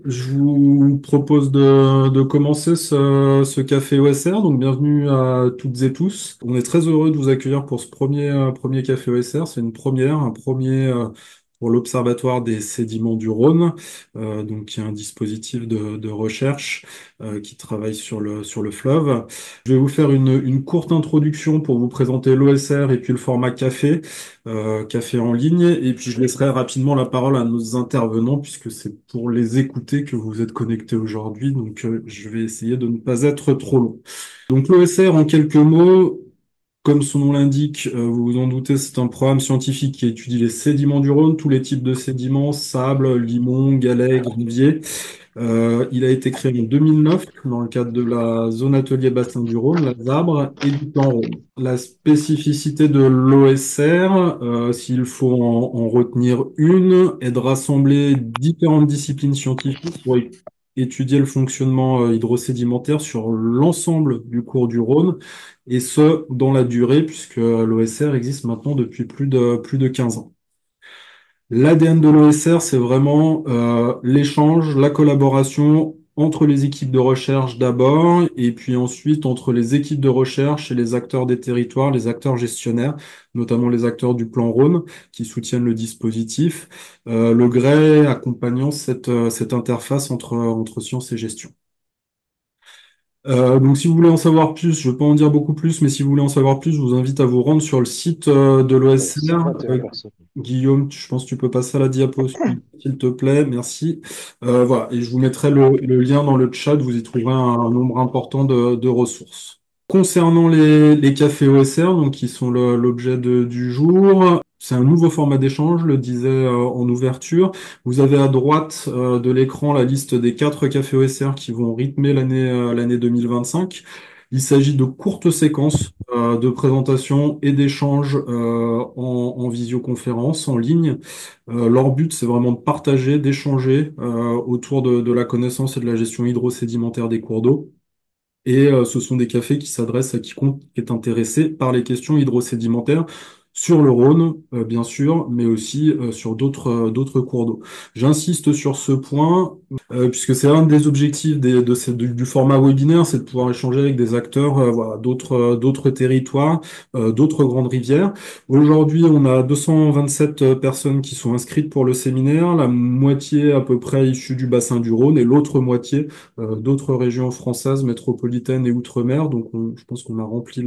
Je vous propose de commencer ce café OSR. Donc, bienvenue à toutes et tous. On est très heureux de vous accueillir pour ce premier café OSR. C'est une première, un premier pour l'Observatoire des sédiments du Rhône, donc qui est un dispositif de recherche qui travaille sur le fleuve. Je vais vous faire une courte introduction pour vous présenter l'OSR et puis le format café café en ligne. Et puis je laisserai rapidement la parole à nos intervenants, puisque c'est pour les écouter que vous êtes connectés aujourd'hui. Donc je vais essayer de ne pas être trop long. Donc l'OSR, en quelques mots, comme son nom l'indique, vous vous en doutez, c'est un programme scientifique qui étudie les sédiments du Rhône, tous les types de sédiments, sable, limon, galets, gravier. Il a été créé en 2009 dans le cadre de la zone atelier bassin du Rhône, la ZABRE, et du plan Rhône. La spécificité de l'OSR, s'il faut en retenir une, est de rassembler différentes disciplines scientifiques pour étudier le fonctionnement hydrosédimentaire sur l'ensemble du cours du Rhône, et ce, dans la durée, puisque l'OSR existe maintenant depuis plus de 15 ans. L'ADN de l'OSR, c'est vraiment l'échange, la collaboration entre les équipes de recherche d'abord, et puis ensuite entre les équipes de recherche et les acteurs des territoires, les acteurs gestionnaires, notamment les acteurs du plan Rhône, qui soutiennent le dispositif, le gré accompagnant cette interface entre sciences et gestion. Donc si vous voulez en savoir plus, je peux en dire beaucoup plus, mais si vous voulez en savoir plus, je vous invite à vous rendre sur le site de Ouais, l'OSR. 51 personnes. Guillaume, je pense que tu peux passer à la diapo, s'il te plaît, merci. Voilà, et je vous mettrai le lien dans le chat, vous y trouverez un nombre important de ressources. Concernant les cafés OSR, donc qui sont l'objet du jour, c'est un nouveau format d'échange, je le disais en ouverture. Vous avez à droite de l'écran la liste des 4 cafés OSR qui vont rythmer l'année 2025. Il s'agit de courtes séquences de présentation et d'échanges en visioconférence, en ligne. Leur but, c'est vraiment de partager, d'échanger autour de la connaissance et de la gestion hydrosédimentaire des cours d'eau. Et ce sont des cafés qui s'adressent à quiconque est intéressé par les questions hydrosédimentaires sur le Rhône, bien sûr, mais aussi sur d'autres cours d'eau. J'insiste sur ce point, puisque c'est un des objectifs du format webinaire, c'est de pouvoir échanger avec des acteurs, voilà, d'autres territoires, d'autres grandes rivières. Aujourd'hui, on a 227 personnes qui sont inscrites pour le séminaire, la moitié à peu près issue du bassin du Rhône et l'autre moitié d'autres régions françaises métropolitaines et outre-mer. Donc, je pense qu'on a rempli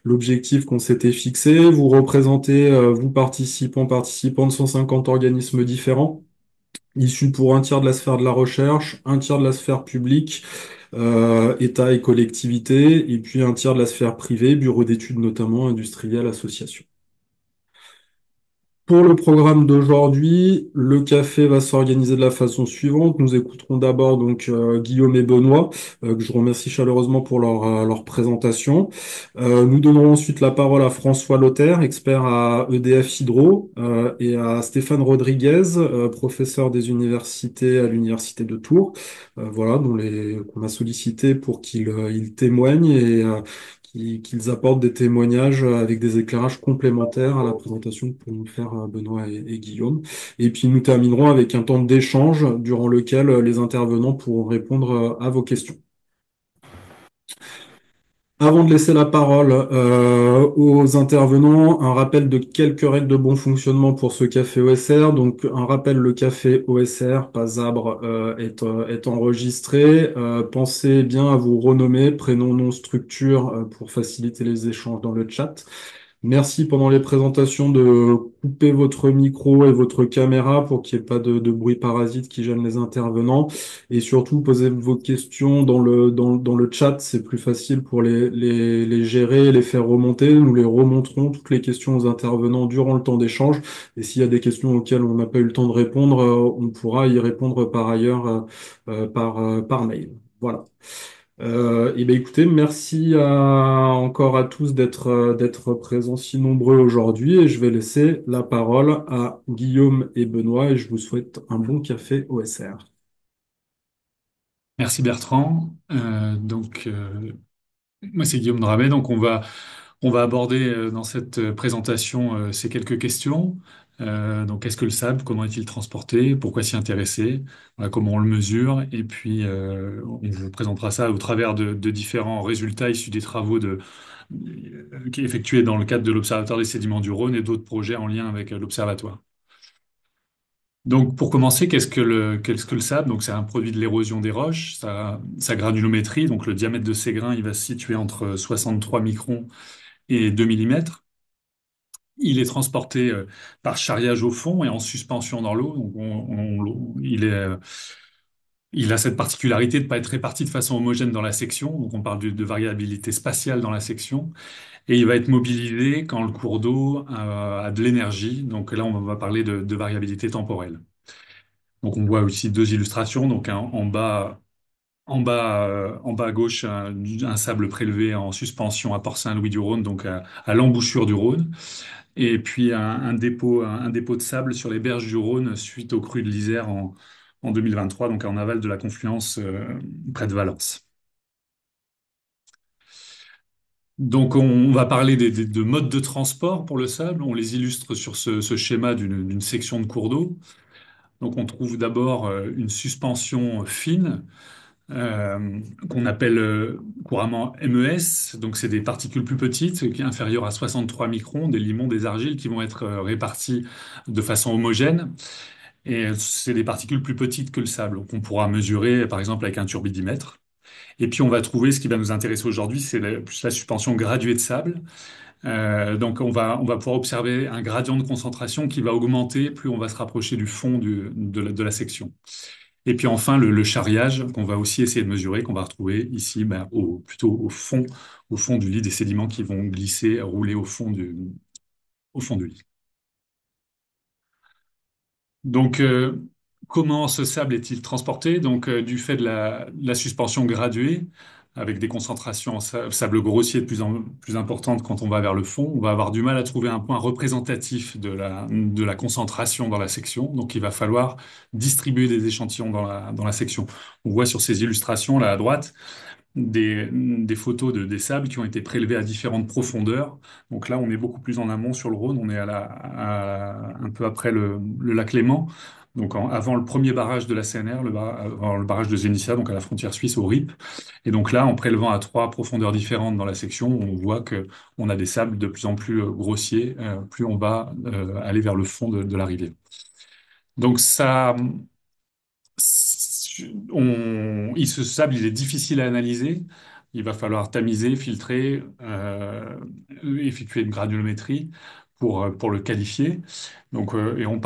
l'objectif qu'on s'était fixé. Vous représentez, vous participants de 150 organismes différents, issus pour un tiers de la sphère de la recherche, un tiers de la sphère publique, État et collectivités, et puis un tiers de la sphère privée, bureaux d'études notamment, industriels, associations. Pour le programme d'aujourd'hui, le café va s'organiser de la façon suivante. Nous écouterons d'abord donc Guillaume et Benoît, que je remercie chaleureusement pour leur présentation. Nous donnerons ensuite la parole à François Lothaire, expert à EDF Hydro, et à Stéphane Rodriguez, professeur des universités à l'université de Tours, voilà, qu'on a sollicité pour qu'ils témoignent et qu'ils apportent des témoignages avec des éclairages complémentaires à la présentation que pourront faire Benoît et Guillaume. Et puis nous terminerons avec un temps d'échange durant lequel les intervenants pourront répondre à vos questions. Avant de laisser la parole aux intervenants, un rappel de quelques règles de bon fonctionnement pour ce café OSR. Donc, un rappel, le café OSR, pas Zabre, est enregistré. Pensez bien à vous renommer, prénom, nom, structure, pour faciliter les échanges dans le chat. Merci pendant les présentations de couper votre micro et votre caméra pour qu'il n'y ait pas de bruit parasite qui gêne les intervenants. Et surtout, posez vos questions dans le chat. C'est plus facile pour les gérer et les faire remonter. Nous les remonterons toutes les questions aux intervenants durant le temps d'échange. Et s'il y a des questions auxquelles on n'a pas eu le temps de répondre, on pourra y répondre par ailleurs par mail. Voilà. Eh bien, écoutez, merci encore à tous d'être présents si nombreux aujourd'hui et je vais laisser la parole à Guillaume et Benoît et je vous souhaite un bon café OSR. Merci Bertrand. Moi c'est Guillaume Drabet. On va aborder dans cette présentation ces quelques questions. Donc, qu'est-ce que le sable? Comment est-il transporté? Pourquoi s'y intéresser? Voilà, comment on le mesure? Et puis, on vous présentera ça au travers de différents résultats issus des travaux qui est effectués dans le cadre de l'Observatoire des sédiments du Rhône et d'autres projets en lien avec l'Observatoire. Donc, pour commencer, qu'est-ce que le sable? Donc, c'est un produit de l'érosion des roches. Sa granulométrie, donc le diamètre de ses grains, il va se situer entre 63 microns et 2 millimètres. Il est transporté par charriage au fond et en suspension dans l'eau. Donc, il a cette particularité de ne pas être réparti de façon homogène dans la section. Donc, on parle de variabilité spatiale dans la section. Et il va être mobilisé quand le cours d'eau a de l'énergie. Donc là, on va parler de variabilité temporelle. Donc, on voit aussi deux illustrations. Donc, en bas à gauche, un sable prélevé en suspension à Port-Saint-Louis-du-Rhône, donc à l'embouchure du Rhône. Et puis un dépôt de sable sur les berges du Rhône suite aux crues de l'Isère en 2023, donc en aval de la confluence près de Valence. Donc on va parler de modes de transport pour le sable. On les illustre sur ce schéma d'une section de cours d'eau. Donc on trouve d'abord une suspension fine qu'on appelle couramment MES. Donc c'est des particules plus petites, qui inférieures à 63 microns, des limons, des argiles qui vont être réparties de façon homogène. Et c'est des particules plus petites que le sable, qu'on pourra mesurer par exemple avec un turbidimètre. Et puis on va trouver, ce qui va nous intéresser aujourd'hui, c'est plus la suspension graduée de sable. Donc on va pouvoir observer un gradient de concentration qui va augmenter plus on va se rapprocher du fond de la section. Et puis enfin le charriage qu'on va aussi essayer de mesurer, qu'on va retrouver ici ben, plutôt au fond du lit des sédiments qui vont glisser, rouler au fond du lit. Donc, comment ce sable est-il transporté? Donc, du fait de la suspension graduée, avec des concentrations en sable grossier de plus importantes quand on va vers le fond, on va avoir du mal à trouver un point représentatif de la concentration dans la section. Donc, il va falloir distribuer des échantillons dans la section. On voit sur ces illustrations là à droite des photos des sables qui ont été prélevés à différentes profondeurs. Donc là, on est beaucoup plus en amont sur le Rhône, on est un peu après le lac Léman, donc avant le premier barrage de la CNR, avant le barrage de Zénitia, donc à la frontière suisse au RIP. Et donc là, en prélevant à trois profondeurs différentes dans la section, on voit que on a des sables de plus en plus grossiers, plus on va aller vers le fond de la rivière. Donc ça, ce sable, il est difficile à analyser. Il va falloir tamiser, filtrer, effectuer une granulométrie pour le qualifier. Donc, on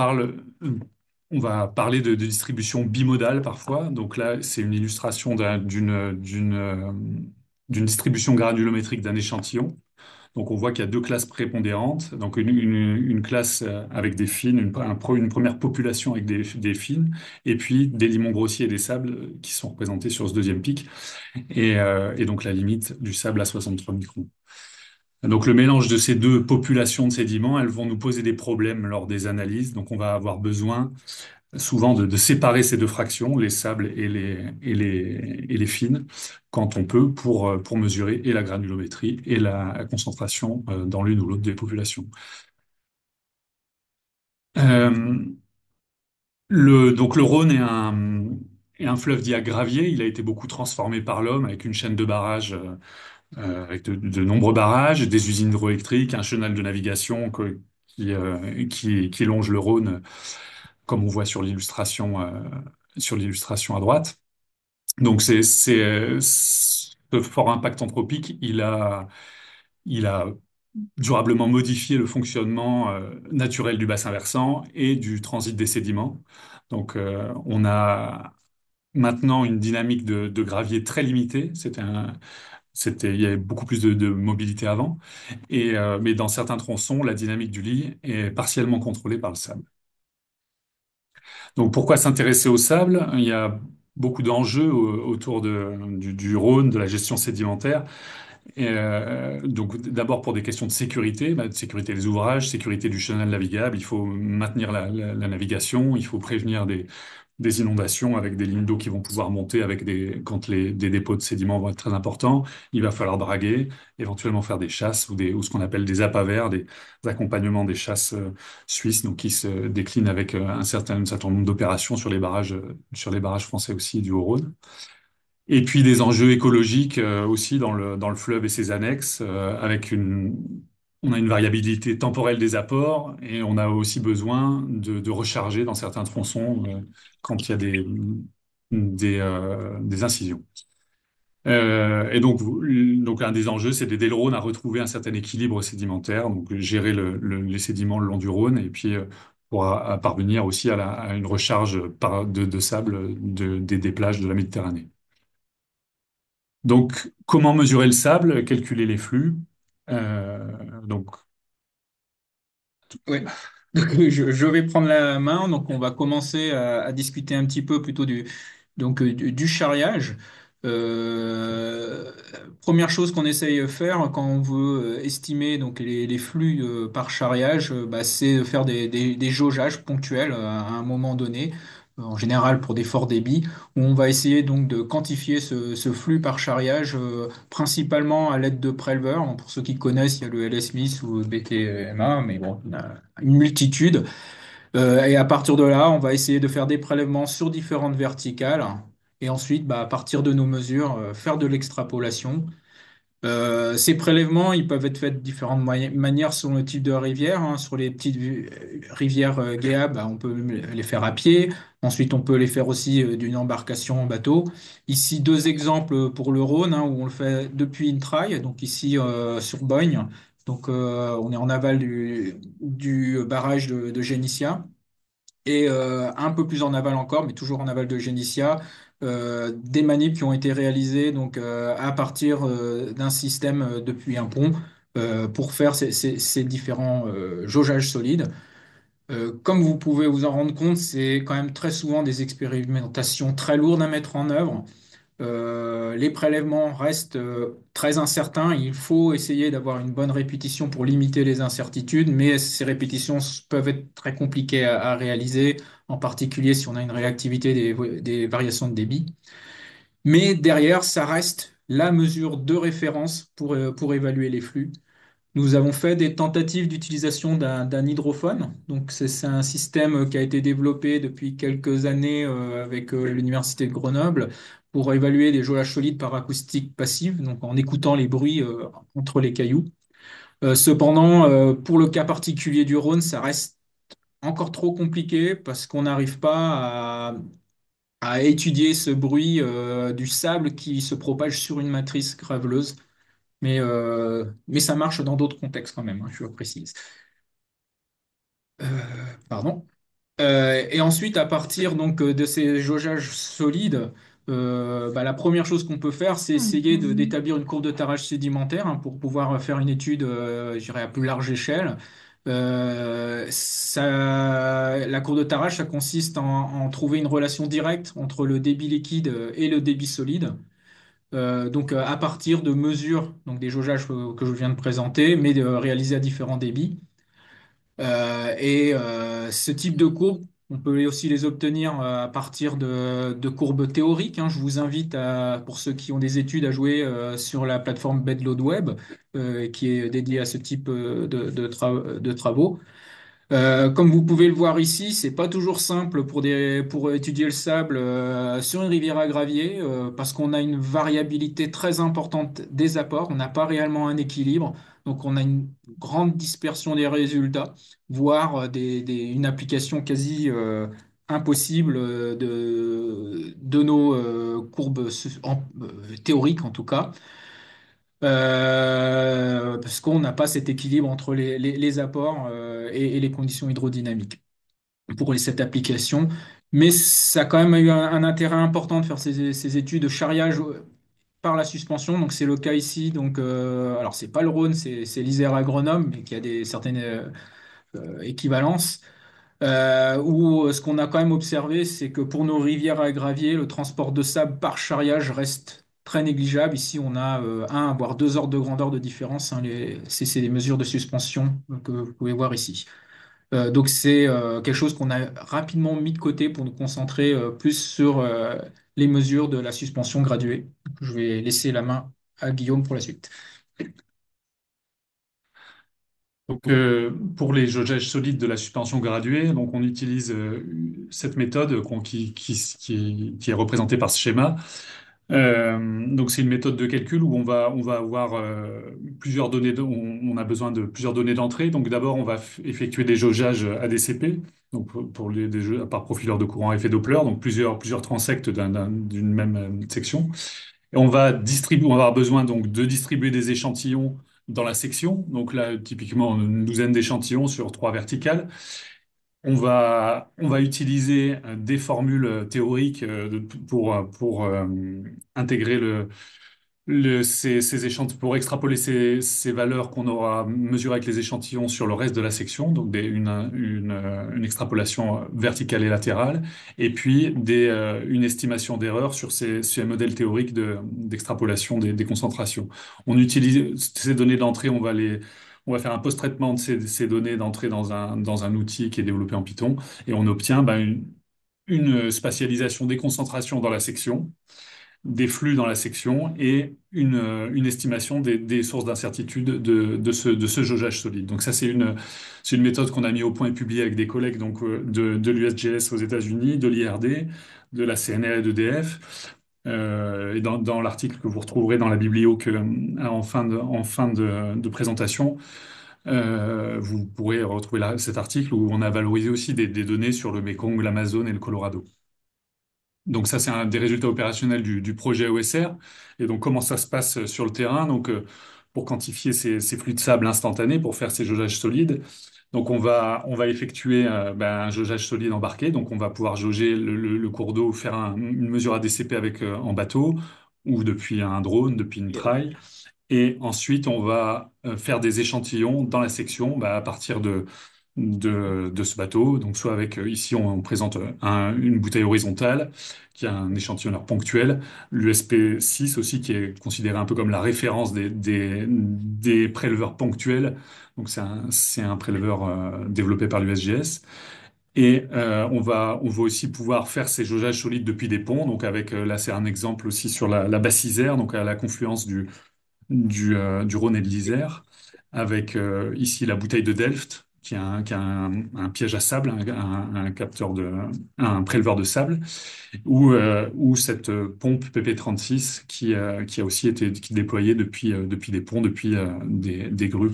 va parler de distribution bimodale parfois. Donc là, c'est une illustration d'une distribution granulométrique d'un échantillon. Donc on voit qu'il y a deux classes prépondérantes. Donc une classe avec des fines, une première population avec des fines, et puis des limons grossiers et des sables qui sont représentés sur ce deuxième pic, et donc la limite du sable à 63 microns. Donc le mélange de ces deux populations de sédiments, elles vont nous poser des problèmes lors des analyses. Donc on va avoir besoin souvent de séparer ces deux fractions, les sables et les fines, quand on peut, pour mesurer et la granulométrie et la concentration dans l'une ou l'autre des populations. Euh, donc le Rhône est un fleuve dit à gravier. Il a été beaucoup transformé par l'homme avec une chaîne de barrages, avec de nombreux barrages, des usines hydroélectriques, un chenal de navigation qui longe le Rhône, comme on voit sur l'illustration à droite. Donc ce fort impact anthropique, il a durablement modifié le fonctionnement naturel du bassin versant et du transit des sédiments. Donc on a maintenant une dynamique de gravier très limitée. Il y avait beaucoup plus de mobilité avant, mais dans certains tronçons, la dynamique du lit est partiellement contrôlée par le sable. Donc pourquoi s'intéresser au sable? Il y a beaucoup d'enjeux autour du Rhône, de la gestion sédimentaire. Et, donc d'abord pour des questions de sécurité, de sécurité des ouvrages, sécurité du chenal navigable, il faut maintenir la navigation, il faut prévenir des inondations avec des lignes d'eau qui vont pouvoir monter avec quand des dépôts de sédiments vont être très importants, il va falloir draguer, éventuellement faire des chasses ou ce qu'on appelle des appavers, des accompagnements des chasses suisses, donc qui se déclinent avec un certain nombre d'opérations sur les barrages français aussi du Haut-Rhône. Et puis des enjeux écologiques aussi dans le fleuve et ses annexes, on a une variabilité temporelle des apports et on a aussi besoin de recharger dans certains tronçons quand il y a des incisions. Et donc un des enjeux, c'est d'aider le Rhône à retrouver un certain équilibre sédimentaire, donc gérer les sédiments le long du Rhône et puis pour parvenir aussi à une recharge de sable des plages de la Méditerranée. Donc, comment mesurer le sable, calculer les flux? Donc, Oui. Donc, je vais prendre la main. Donc, on va commencer à discuter un petit peu plutôt du charriage. Euh, Première chose qu'on essaye de faire quand on veut estimer donc les flux par charriage, bah, c'est de faire des jaugeages ponctuels à un moment donné, en général pour des forts débits, où on va essayer donc de quantifier ce flux par charriage, principalement à l'aide de préleveurs. Bon, pour ceux qui connaissent, il y a le LS Smith ou le BTMA, mais bon, il y en a une multitude. Et à partir de là, on va essayer de faire des prélèvements sur différentes verticales. Et ensuite, bah, à partir de nos mesures, faire de l'extrapolation. Ces prélèvements, ils peuvent être faits de différentes manières selon le type de rivière, hein. Sur les petites rivières Géa, bah, on peut les faire à pied. Ensuite, on peut les faire aussi d'une embarcation en bateau. Ici, deux exemples pour le Rhône, hein, où on le fait depuis une traille, donc ici sur Bogne. Donc, on est en aval du barrage de Génissia. Et un peu plus en aval encore, mais toujours en aval de Génissia, des manips qui ont été réalisées donc, à partir d'un système depuis un pont pour faire ces différents jaugeages solides. Comme vous pouvez vous en rendre compte, c'est quand même très souvent des expérimentations très lourdes à mettre en œuvre. Les prélèvements restent très incertains. Il faut essayer d'avoir une bonne répétition pour limiter les incertitudes, mais ces répétitions peuvent être très compliquées à réaliser, en particulier si on a une réactivité des variations de débit. Mais derrière, ça reste la mesure de référence pour évaluer les flux. Nous avons fait des tentatives d'utilisation d'un hydrophone. Donc, c'est un système qui a été développé depuis quelques années avec l'Université de Grenoble pour évaluer les jauges solides par acoustique passive, donc en écoutant les bruits entre les cailloux. Cependant, pour le cas particulier du Rhône, ça reste encore trop compliqué parce qu'on n'arrive pas à étudier ce bruit du sable qui se propage sur une matrice graveleuse. Mais ça marche dans d'autres contextes quand même, hein, je le précise. Euh, Pardon. Et ensuite, à partir donc de ces jaugeages solides, bah, la première chose qu'on peut faire, c'est essayer d'établir une courbe de tarage sédimentaire, hein, pour pouvoir faire une étude, je dirais, à plus large échelle. La courbe de tarage, ça consiste en trouver une relation directe entre le débit liquide et le débit solide. Donc, à partir de mesures, donc des jaugeages que je viens de présenter, mais réalisés à différents débits. Ce type de courbes, on peut aussi les obtenir à partir de courbes théoriques, hein. Je vous invite pour ceux qui ont des études, à jouer sur la plateforme Bedload qui est dédiée à ce type de travaux. Comme vous pouvez le voir ici, c'est pas toujours simple pour étudier le sable sur une rivière à gravier parce qu'on a une variabilité très importante des apports. On n'a pas réellement un équilibre, donc on a une grande dispersion des résultats, voire une application quasi impossible de nos courbes théoriques en tout cas. Parce qu'on n'a pas cet équilibre entre les apports et les conditions hydrodynamiques pour cette application. Mais ça a quand même eu un intérêt important de faire ces études de charriage par la suspension. Donc c'est le cas ici. Donc alors c'est pas le Rhône, c'est l'Isère à Grenoble, mais qui a certaines équivalences. Où ce qu'on a quand même observé, c'est que pour nos rivières à gravier, le transport de sable par charriage reste très négligeable. Ici, on a un, voire deux ordres de grandeur de différence, hein. C'est les mesures de suspension que vous pouvez voir ici. Donc c'est quelque chose qu'on a rapidement mis de côté pour nous concentrer plus sur les mesures de la suspension graduée. Je vais laisser la main à Guillaume pour la suite. Donc, pour les jaugeages solides de la suspension graduée, donc on utilise cette méthode qui est représentée par ce schéma. Donc, c'est une méthode de calcul où on va avoir plusieurs données, on a besoin de plusieurs données d'entrée. Donc, d'abord, on va effectuer des jaugeages ADCP, donc pour des jeux par profileur de courant à effet Doppler, donc plusieurs transects d'une même section. Et on va avoir besoin donc de distribuer des échantillons dans la section. Donc là, typiquement, une douzaine d'échantillons sur trois verticales. On va utiliser des formules théoriques pour intégrer ces échantillons, pour extrapoler ces valeurs qu'on aura mesurées avec les échantillons sur le reste de la section, donc une extrapolation verticale et latérale, et puis une estimation d'erreur sur ces modèles théoriques d'extrapolation des concentrations. On utilise ces données d'entrée, on va faire un post-traitement de ces données d'entrée dans un outil qui est développé en Python, et on obtient une spatialisation des concentrations dans la section, des flux dans la section et une estimation des sources d'incertitude de ce jaugeage solide. Donc ça, c'est une méthode qu'on a mis au point et publiée avec des collègues donc, de l'USGS aux États-Unis, de l'IRD, de la CNR et d'EDF. Et dans l'article que vous retrouverez dans la biblio en fin de présentation, vous pourrez retrouver cet article où on a valorisé aussi des données sur le Mekong, l'Amazone et le Colorado. Donc ça, c'est un des résultats opérationnels du projet OSR. Et donc comment ça se passe sur le terrain? Donc pour quantifier ces flux de sable instantanés, pour faire ces jaugeages solides, donc on va effectuer un jaugeage solide embarqué. Donc on va pouvoir jauger le cours d'eau, faire une mesure ADCP avec en bateau ou depuis un drone, depuis une traille. Et ensuite, on va faire des échantillons dans la section à partir de ce bateau. Donc, soit avec, ici, on présente une bouteille horizontale qui a un échantillonneur ponctuel, l'USP6 aussi, qui est considéré un peu comme la référence des préleveurs ponctuels. Donc, c'est un préleveur développé par l'USGS. Et on va aussi pouvoir faire ces jaugeages solides depuis des ponts. Donc, avec, là, c'est un exemple aussi sur la basse Isère, donc à la confluence du Rhône et de l'Isère, avec ici la bouteille de Delft, qui a un piège à sable, un capteur un préleveur de sable, ou cette pompe PP36 qui a aussi été déployée depuis des ponts, depuis des grues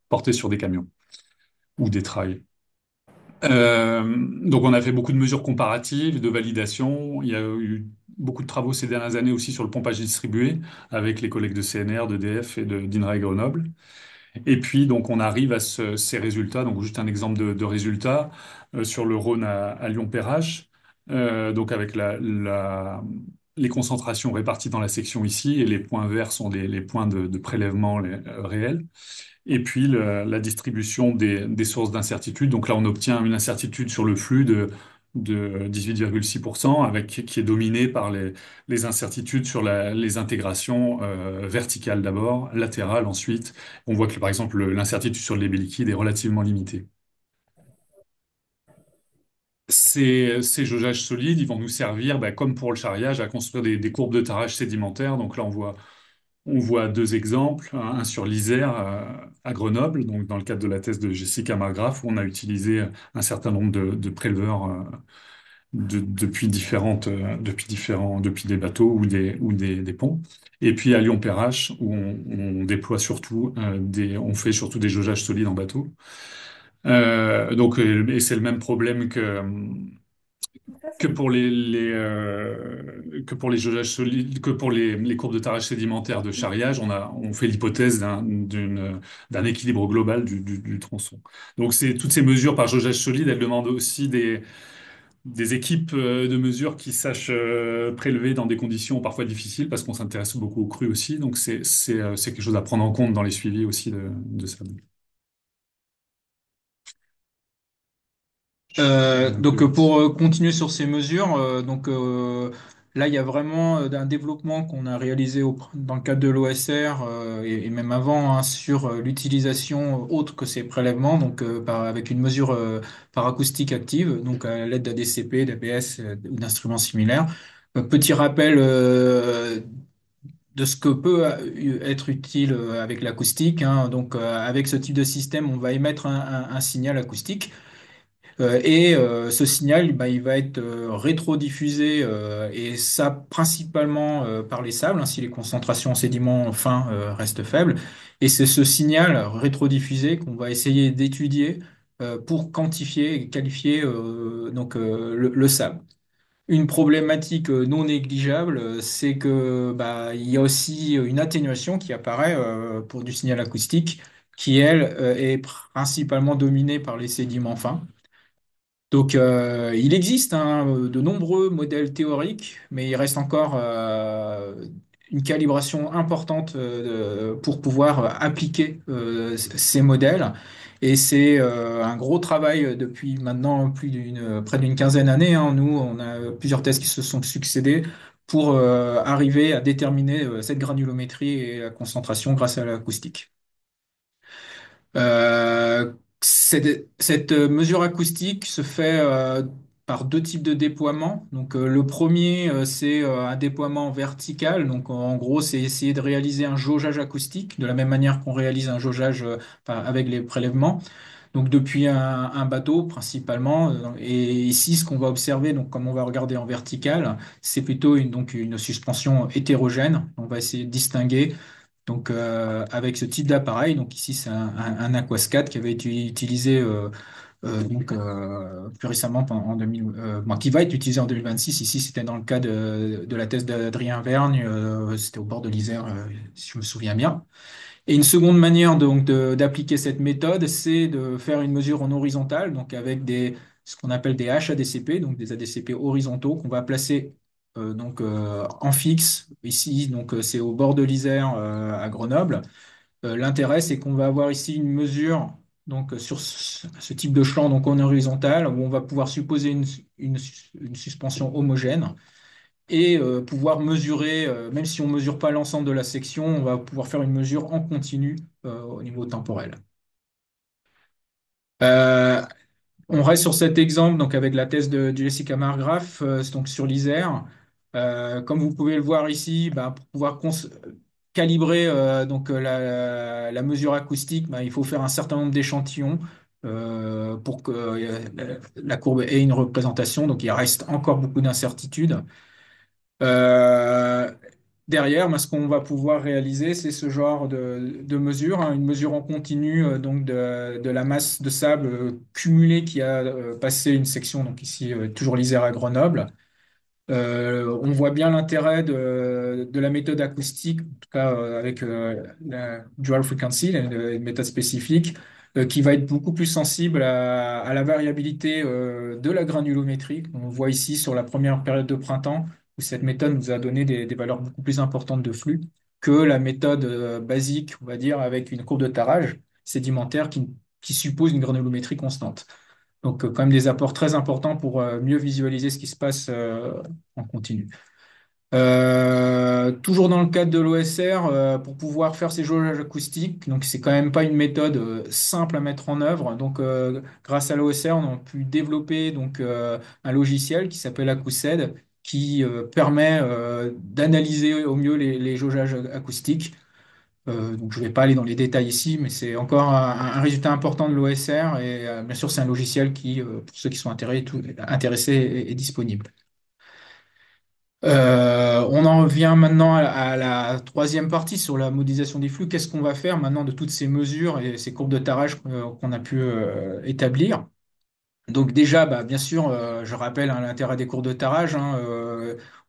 portées sur des camions ou des trails. Donc on a fait beaucoup de mesures comparatives, de validation. Il y a eu beaucoup de travaux ces dernières années aussi sur le pompage distribué avec les collègues de CNR, d'EDF et d'INRA et Grenoble. Et puis donc on arrive à ces résultats. Donc juste un exemple de résultats sur le Rhône à Lyon-Perrache. Donc avec les concentrations réparties dans la section ici et les points verts sont les points de prélèvement réels. Et puis la distribution des sources d'incertitude. Donc là, on obtient une incertitude sur le flux de 18,6%, qui est dominée par les incertitudes sur les intégrations verticales d'abord, latérales ensuite. On voit que par exemple l'incertitude sur le débit liquide est relativement limitée. Ces jaugeages solides, ils vont nous servir, comme pour le charriage, à construire des courbes de tarage sédimentaire. Donc là, on voit deux exemples, un sur l'Isère à Grenoble, donc dans le cadre de la thèse de Jessica Margraf, où on a utilisé un certain nombre de préleveurs depuis des bateaux ou des ponts. Et puis à Lyon-Perrache, où on déploie surtout on fait surtout des jaugeages solides en bateau. Et c'est le même problème que pour les jaugeages solides, que pour les courbes de tarage sédimentaire de charriage, on fait l'hypothèse d'un équilibre global du tronçon. Donc toutes ces mesures par jaugeage solide, elles demandent aussi des équipes de mesure qui sachent prélever dans des conditions parfois difficiles parce qu'on s'intéresse beaucoup aux crues aussi. Donc c'est quelque chose à prendre en compte dans les suivis aussi de ça. Donc pour continuer sur ces mesures, Là, il y a vraiment un développement qu'on a réalisé dans le cadre de l'OSR et même avant hein, sur l'utilisation autre que ces prélèvements, donc avec une mesure par acoustique active, donc à l'aide d'ADCP, d'ABS ou d'instruments similaires. Petit rappel de ce que peut être utile avec l'acoustique, hein. Donc, avec ce type de système, on va émettre un signal acoustique. Ce signal, bah, il va être rétrodiffusé et ça principalement par les sables, hein, si les concentrations en sédiments fins restent faibles. Et c'est ce signal rétrodiffusé qu'on va essayer d'étudier pour quantifier et qualifier le sable. Une problématique non négligeable, c'est que bah, il y a aussi une atténuation qui apparaît pour du signal acoustique, qui elle est principalement dominée par les sédiments fins. Donc, il existe hein, de nombreux modèles théoriques, mais il reste encore une calibration importante pour pouvoir appliquer ces modèles. Et c'est un gros travail depuis maintenant près d'une quinzaine d'années, hein. Nous, on a plusieurs tests qui se sont succédés pour arriver à déterminer cette granulométrie et la concentration grâce à l'acoustique. Cette mesure acoustique se fait par deux types de déploiements. Donc, le premier, c'est un déploiement vertical. Donc, en gros, c'est essayer de réaliser un jaugeage acoustique de la même manière qu'on réalise un jaugeage avec les prélèvements. Donc, depuis un bateau principalement. Et ici, ce qu'on va observer, donc, comme on va regarder en vertical, c'est plutôt une suspension hétérogène. On va essayer de distinguer donc, avec ce type d'appareil, donc ici c'est un Aquascat qui avait été utilisé plus récemment en 2000, bon, qui va être utilisé en 2026. Ici, c'était dans le cas de la thèse d'Adrien Vergne, c'était au bord de l'Isère, si je me souviens bien. Et une seconde manière donc d'appliquer cette méthode, c'est de faire une mesure en horizontale, donc avec ce qu'on appelle des HADCP, donc des ADCP horizontaux qu'on va placer en fixe. Ici, donc c'est au bord de l'Isère à Grenoble. L'intérêt, c'est qu'on va avoir ici une mesure donc sur ce type de champ donc en horizontal où on va pouvoir supposer une suspension homogène et pouvoir mesurer, même si on mesure pas l'ensemble de la section, on va pouvoir faire une mesure en continu au niveau temporel. Euh, on reste sur cet exemple donc avec la thèse de Jessica Margraf donc sur l'Isère. Comme vous pouvez le voir ici, bah, pour pouvoir calibrer la mesure acoustique, bah, il faut faire un certain nombre d'échantillons pour que la courbe ait une représentation. Donc il reste encore beaucoup d'incertitudes. Euh, Derrière, ce qu'on va pouvoir réaliser, c'est ce genre de mesure, hein, une mesure en continu donc de la masse de sable cumulée qui a passé une section, donc ici toujours l'Isère à Grenoble. On voit bien l'intérêt de la méthode acoustique, en tout cas avec la dual frequency, une méthode spécifique, qui va être beaucoup plus sensible à la variabilité de la granulométrie. On voit ici sur la première période de printemps, où cette méthode nous a donné des valeurs beaucoup plus importantes de flux que la méthode basique, on va dire, avec une courbe de tarage sédimentaire qui suppose une granulométrie constante. Donc, quand même des apports très importants pour mieux visualiser ce qui se passe en continu. Toujours dans le cadre de l'OSR, pour pouvoir faire ces jaugeages acoustiques, donc c'est quand même pas une méthode simple à mettre en œuvre. Donc, grâce à l'OSR, on a pu développer un logiciel qui s'appelle AcouSed, qui permet d'analyser au mieux les jaugeages acoustiques. Donc je ne vais pas aller dans les détails ici, mais c'est encore un résultat important de l'OSR et bien sûr c'est un logiciel qui, pour ceux qui sont intéressés, est disponible. On en revient maintenant à la troisième partie sur la modélisation des flux. Qu'est-ce qu'on va faire maintenant de toutes ces mesures et ces courbes de tarage qu'on a pu établir? Donc déjà, bah, bien sûr, je rappelle hein, l'intérêt des cours de tarage, hein,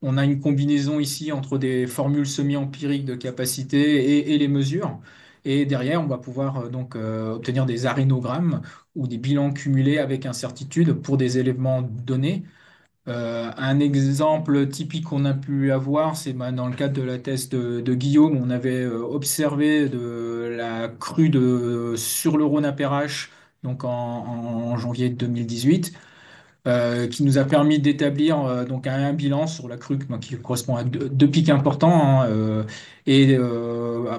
on a une combinaison ici entre des formules semi-empiriques de capacité et les mesures. Et derrière, on va pouvoir obtenir des arénogrammes ou des bilans cumulés avec incertitude pour des éléments donnés. Un exemple typique qu'on a pu avoir, c'est bah, dans le cadre de la thèse de Guillaume, on avait observé de la crue sur le Rhône à Perrache donc en janvier 2018. qui nous a permis d'établir donc un bilan sur la crue qui correspond à deux pics importants, hein,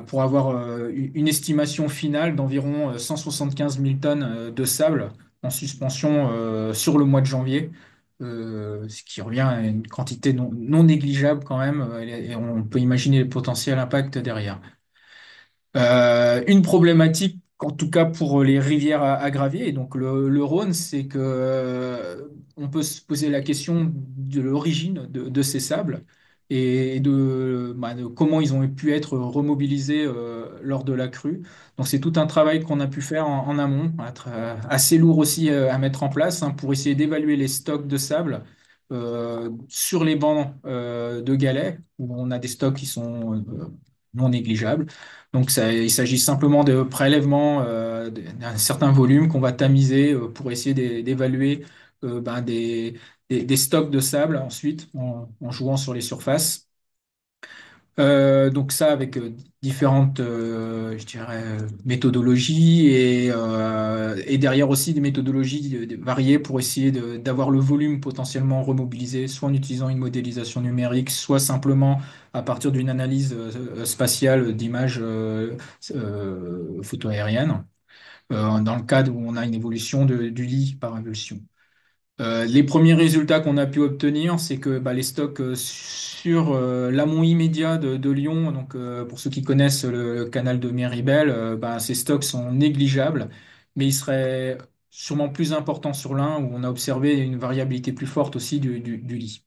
pour avoir une estimation finale d'environ 175 000 tonnes de sable en suspension sur le mois de janvier, ce qui revient à une quantité non négligeable quand même, et on peut imaginer le potentiel impact derrière. Une problématique, en tout cas pour les rivières à gravier, et donc le Rhône, c'est que on peut se poser la question de l'origine de ces sables et de comment ils ont pu être remobilisés lors de la crue. Donc c'est tout un travail qu'on a pu faire en amont, assez lourd aussi à mettre en place, hein, pour essayer d'évaluer les stocks de sable. Sur les bancs de galets, où on a des stocks qui sont non négligeables. Donc, il s'agit simplement de prélèvements d'un certain volume qu'on va tamiser pour essayer d'évaluer des stocks de sable ensuite en jouant sur les surfaces. Donc ça avec différentes, je dirais, méthodologies et derrière aussi des méthodologies variées pour essayer d'avoir le volume potentiellement remobilisé, soit en utilisant une modélisation numérique, soit simplement à partir d'une analyse spatiale d'images photoaériennes, dans le cadre où on a une évolution du lit par avulsion. Les premiers résultats qu'on a pu obtenir, c'est que les stocks sur l'amont immédiat de Lyon, donc pour ceux qui connaissent le canal de Méribel, ces stocks sont négligeables, mais ils seraient sûrement plus importants sur l'un où on a observé une variabilité plus forte aussi du lit.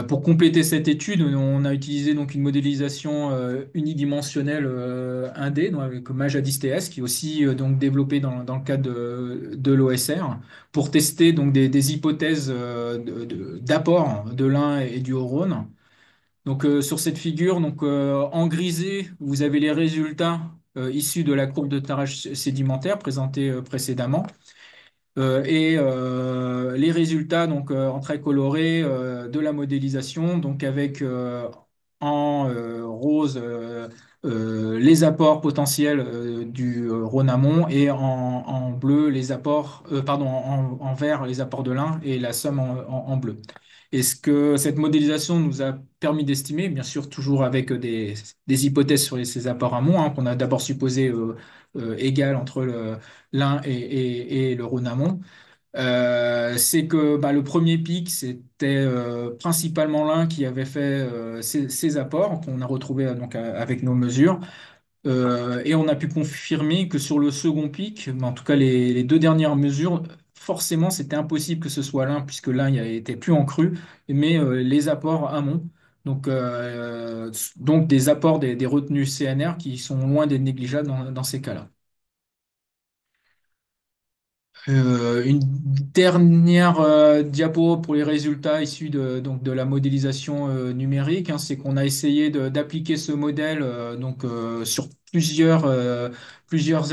Pour compléter cette étude, on a utilisé donc une modélisation unidimensionnelle 1D donc avec Majadis TS, qui est aussi donc développée dans le cadre de l'OSR, pour tester donc des hypothèses d'apport de l'Ain et du Haut-Rhône. Donc sur cette figure, donc en grisé, vous avez les résultats issus de la courbe de tarage sédimentaire présentée précédemment. Les résultats donc en trait coloré de la modélisation, donc avec en rose les apports potentiels du Rhône amont et en bleu les apports pardon en vert les apports de l'Ain et la somme en bleu. Et ce que cette modélisation nous a permis d'estimer, bien sûr toujours avec des hypothèses sur ces apports amont, hein, qu'on a d'abord supposé égales entre l'Ain et le Rhône amont, c'est que le premier pic, c'était principalement l'Ain qui avait fait ces apports qu'on a retrouvés donc avec nos mesures. Et on a pu confirmer que sur le second pic, mais en tout cas les deux dernières mesures, forcément c'était impossible que ce soit l'Ain puisque l'Ain il était plus en crue, mais les apports amont. Donc des apports des retenues CNR qui sont loin d'être négligeables dans ces cas-là. Une dernière diapo pour les résultats issus donc de la modélisation numérique, hein, c'est qu'on a essayé d'appliquer ce modèle sur plusieurs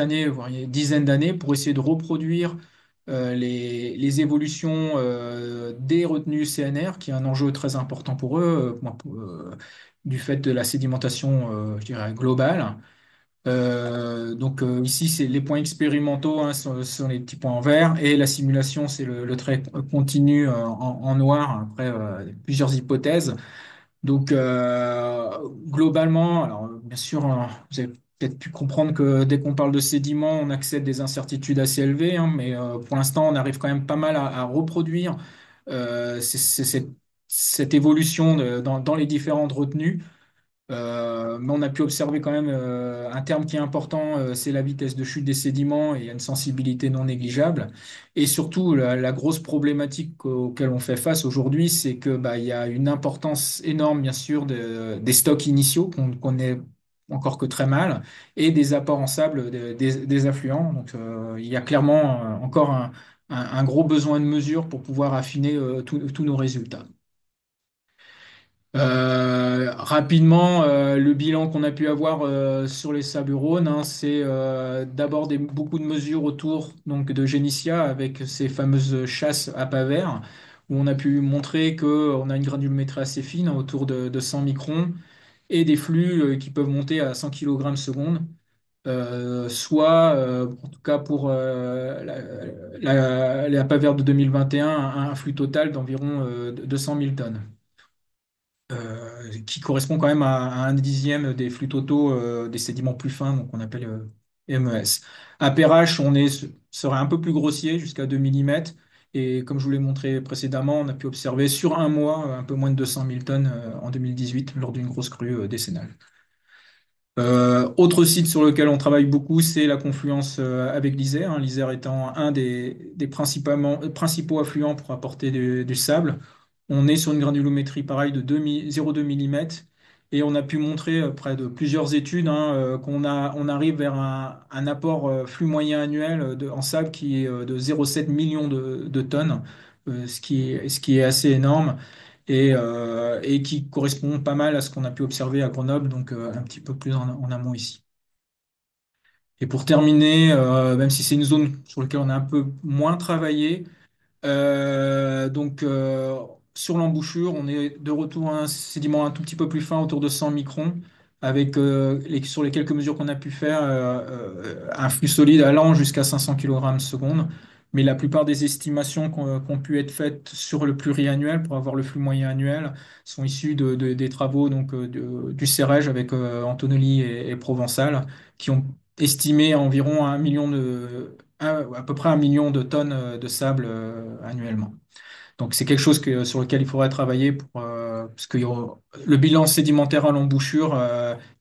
années, voire une dizaine d'années, pour essayer de reproduire les évolutions des retenues CNR, qui est un enjeu très important pour eux, du fait de la sédimentation, je dirais, globale. Ici, c'est les points expérimentaux, hein, sont les petits points en vert et la simulation, c'est le trait continu en noir après plusieurs hypothèses. Donc globalement, alors bien sûr, vous avez peut-être pu comprendre que dès qu'on parle de sédiments, on accède à des incertitudes assez élevées, hein, mais pour l'instant, on arrive quand même pas mal à reproduire cette évolution dans les différentes retenues. Mais on a pu observer quand même un terme qui est important, c'est la vitesse de chute des sédiments et il y a une sensibilité non négligeable. Et surtout, la grosse problématique auquel on fait face aujourd'hui, c'est que il y a une importance énorme, bien sûr, des stocks initiaux qu'on connaît encore que très mal et des apports en sable des affluents. Donc, il y a clairement encore un gros besoin de mesure pour pouvoir affiner tous nos résultats. Rapidement, le bilan qu'on a pu avoir sur les sables Rhône, hein, c'est d'abord beaucoup de mesures autour donc, de Génitia avec ces fameuses chasses à pas vert, où on a pu montrer qu'on a une granulométrie assez fine, hein, autour de 100 microns, et des flux qui peuvent monter à 100 kg seconde. soit, en tout cas pour la pavère de 2021, un flux total d'environ 200 000 tonnes, qui correspond quand même à un dixième des flux totaux des sédiments plus fins, donc on appelle MES. À Perrache, serait un peu plus grossier, jusqu'à 2 millimètres. Et comme je vous l'ai montré précédemment, on a pu observer sur un mois un peu moins de 200 000 tonnes en 2018 lors d'une grosse crue décennale. Autre site sur lequel on travaille beaucoup, c'est la confluence avec l'Isère, hein, l'Isère étant un des principaux affluents pour apporter du sable. On est sur une granulométrie pareille de 0,2 mm et on a pu montrer près de plusieurs études, hein, on arrive vers un apport flux moyen annuel en sable qui est de 0,7 million de tonnes, ce qui est assez énorme et qui correspond pas mal à ce qu'on a pu observer à Grenoble, donc un petit peu plus en amont ici. Et pour terminer, même si c'est une zone sur laquelle on a un peu moins travaillé, donc sur l'embouchure, on est de retour à un sédiment un tout petit peu plus fin, autour de 100 microns, avec sur les quelques mesures qu'on a pu faire, un flux solide allant jusqu'à 500 kg seconde. Mais la plupart des estimations qui ont pu être faites sur le pluriannuel pour avoir le flux moyen annuel sont issues des travaux donc, du CEREJ avec Antonelli et Provençal, qui ont estimé à environ à peu près 1 million de tonnes de sable annuellement. Donc c'est quelque chose sur lequel il faudrait travailler parce que le bilan sédimentaire à l'embouchure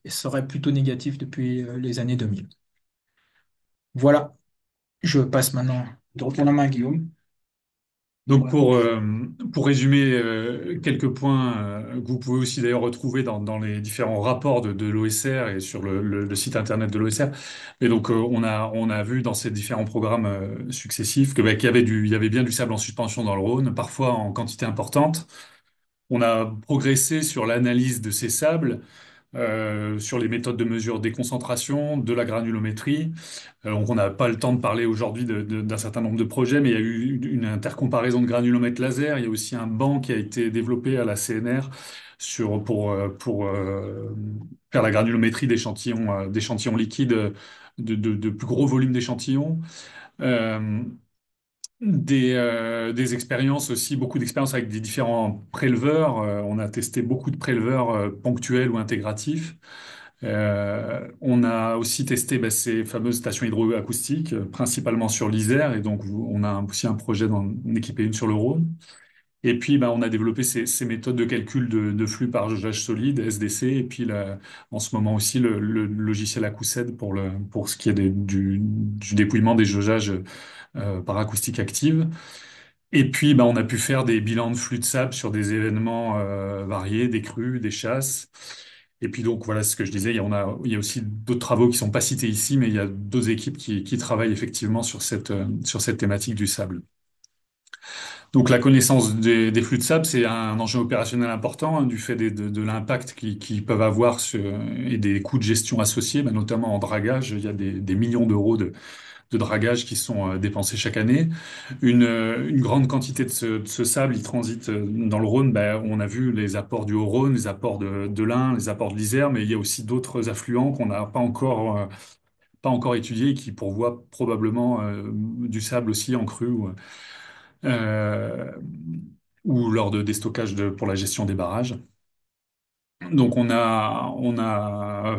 serait plutôt négatif depuis les années 2000. Voilà, je passe maintenant de retour la main à Guillaume. Donc Voilà. pour résumer quelques points que vous pouvez aussi d'ailleurs retrouver dans les différents rapports de l'OSR et sur le site internet de l'OSR. Et donc on a vu dans ces différents programmes successifs que, qu'il y avait il y avait bien du sable en suspension dans le Rhône, parfois en quantité importante. On a progressé sur l'analyse de ces sables, sur les méthodes de mesure des concentrations, de la granulométrie. Donc on n'a pas le temps de parler aujourd'hui d'un certain nombre de projets, mais il y a eu une intercomparaison de granulomètres laser. Il y a aussi un banc qui a été développé à la CNR pour faire la granulométrie d'échantillons liquides de plus gros volumes d'échantillons. Euh, des expériences aussi, beaucoup d'expériences avec des différents préleveurs. On a testé beaucoup de préleveurs ponctuels ou intégratifs. On a aussi testé ces fameuses stations hydroacoustiques, principalement sur l'Isère, et donc on a aussi un projet d'en équiper une sur le Rhône. Et puis on a développé ces méthodes de calcul de flux par jaugeage solide, SDC, et puis en ce moment aussi le logiciel AcouSed pour ce qui est du dépouillement des jaugeages par acoustique active. Et puis, on a pu faire des bilans de flux de sable sur des événements variés, des crues, des chasses. Et puis donc voilà ce que je disais, il y a aussi d'autres travaux qui sont pas cités ici, mais il y a d'autres équipes qui travaillent effectivement sur cette thématique du sable. Donc la connaissance des flux de sable, c'est un enjeu opérationnel important, hein, du fait de l'impact qu'ils peuvent avoir et des coûts de gestion associés, notamment en dragage. Il y a des millions d'euros de dragage qui sont dépensés chaque année. Une grande quantité de ce sable, il transite dans le Rhône. On a vu les apports du Haut-Rhône, les apports de l'Ain, les apports de l'Isère, mais il y a aussi d'autres affluents qu'on n'a pas encore étudiés et qui pourvoient probablement du sable aussi en crue euh, ou lors de déstockage pour la gestion des barrages. Donc on a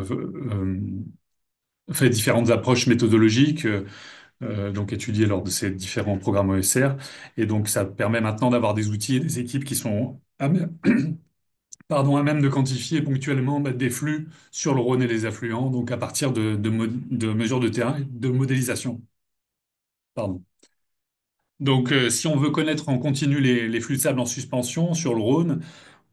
fait différentes approches méthodologiques. Donc étudiées lors de ces différents programmes OSR. Et donc, ça permet maintenant d'avoir des outils et des équipes qui sont à même de quantifier ponctuellement des flux sur le Rhône et les affluents, donc à partir de mesures de terrain et de modélisation. Pardon. Donc, si on veut connaître en continu les flux de sable en suspension sur le Rhône,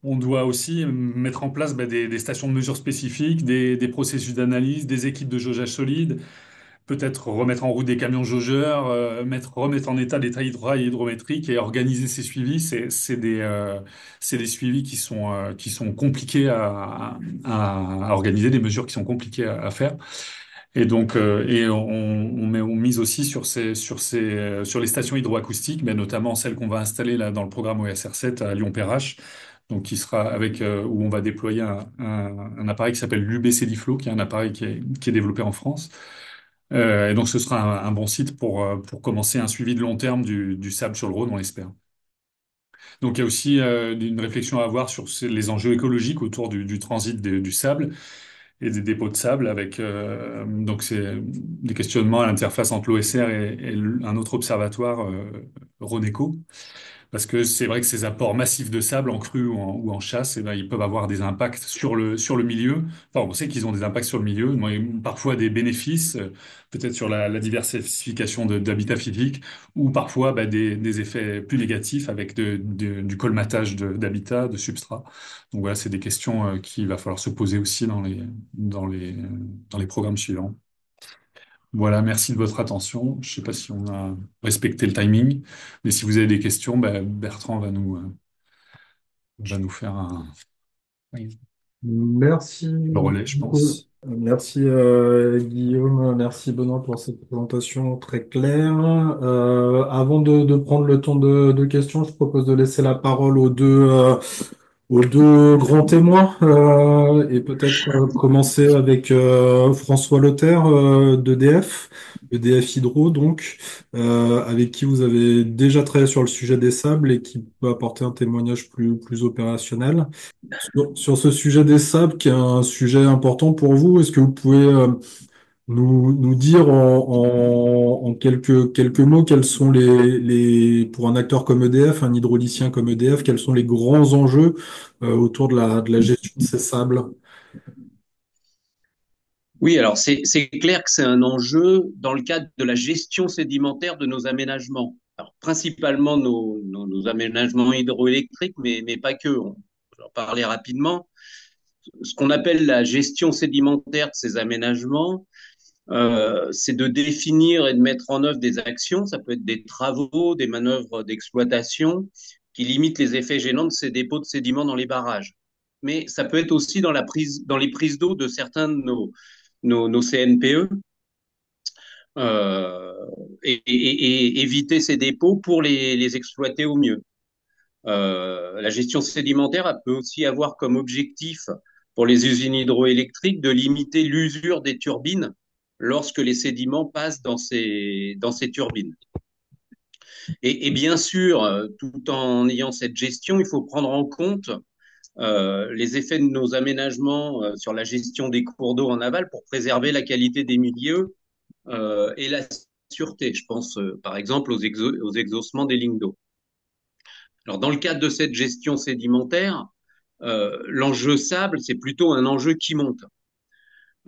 on doit aussi mettre en place des stations de mesure spécifiques, des processus d'analyse, des équipes de jaugeage solide, peut-être remettre en route des camions jaugeurs, remettre en état des rails hydrométriques et organiser ces suivis. C'est des suivis qui sont compliqués à organiser, des mesures qui sont compliquées à faire. Et donc, on mise aussi sur les stations hydroacoustiques, mais notamment celles qu'on va installer là dans le programme OSR7 à Lyon-Perrache, donc qui sera avec où on va déployer un appareil qui s'appelle l'UBCDiflow, qui est un appareil qui est développé en France. Et donc ce sera un bon site pour commencer un suivi de long terme du sable sur le Rhône, on l'espère. Donc il y a aussi une réflexion à avoir sur les enjeux écologiques autour du transit du sable et des dépôts de sable avec donc c'est des questionnements à l'interface entre l'OSR et un autre observatoire, Roneco. Parce que c'est vrai que ces apports massifs de sable en crue ou en chasse, eh ben, ils peuvent avoir des impacts sur le milieu. Enfin, on sait qu'ils ont des impacts sur le milieu, mais parfois des bénéfices, peut-être sur la diversification d'habitats physiques, ou parfois bah, des effets plus négatifs avec du colmatage d'habitats, de substrats. Donc voilà, c'est des questions qu'il va falloir se poser aussi dans les programmes suivants. Voilà, merci de votre attention. Je ne sais pas si on a respecté le timing, mais si vous avez des questions, ben, Bertrand va nous faire Oui. Merci le relais, je beaucoup. pense. Merci Guillaume, merci Benoît pour cette présentation très claire. Avant de prendre le temps de questions, je propose de laisser la parole aux deux grands témoins et peut-être commencer avec François Lothaire d'EDF, EDF Hydro donc, avec qui vous avez déjà travaillé sur le sujet des sables et qui peut apporter un témoignage plus opérationnel. Sur ce sujet des sables, qui est un sujet important pour vous, est-ce que vous pouvez nous dire en quelques mots quels sont pour un acteur comme EDF, un hydraulicien comme EDF, quels sont les grands enjeux autour de la gestion de ces sables? Oui, alors c'est clair que c'est un enjeu dans le cadre de la gestion sédimentaire de nos aménagements. Alors, principalement nos aménagements hydroélectriques, mais pas que. On va en parler rapidement. Ce qu'on appelle la gestion sédimentaire de ces aménagements, c'est de définir et de mettre en œuvre des actions. Ça peut être des travaux, des manœuvres d'exploitation qui limitent les effets gênants de ces dépôts de sédiments dans les barrages. Mais ça peut être aussi dans les prises d'eau de certains de nos CNPE, euh, et éviter ces dépôts pour les exploiter au mieux. La gestion sédimentaire elle peut aussi avoir comme objectif pour les usines hydroélectriques de limiter l'usure des turbines lorsque les sédiments passent dans ces turbines. Et bien sûr, tout en ayant cette gestion, il faut prendre en compte les effets de nos aménagements sur la gestion des cours d'eau en aval pour préserver la qualité des milieux et la sûreté. Je pense par exemple aux exhaussements des lignes d'eau. Alors dans le cadre de cette gestion sédimentaire, l'enjeu sable, c'est plutôt un enjeu qui monte.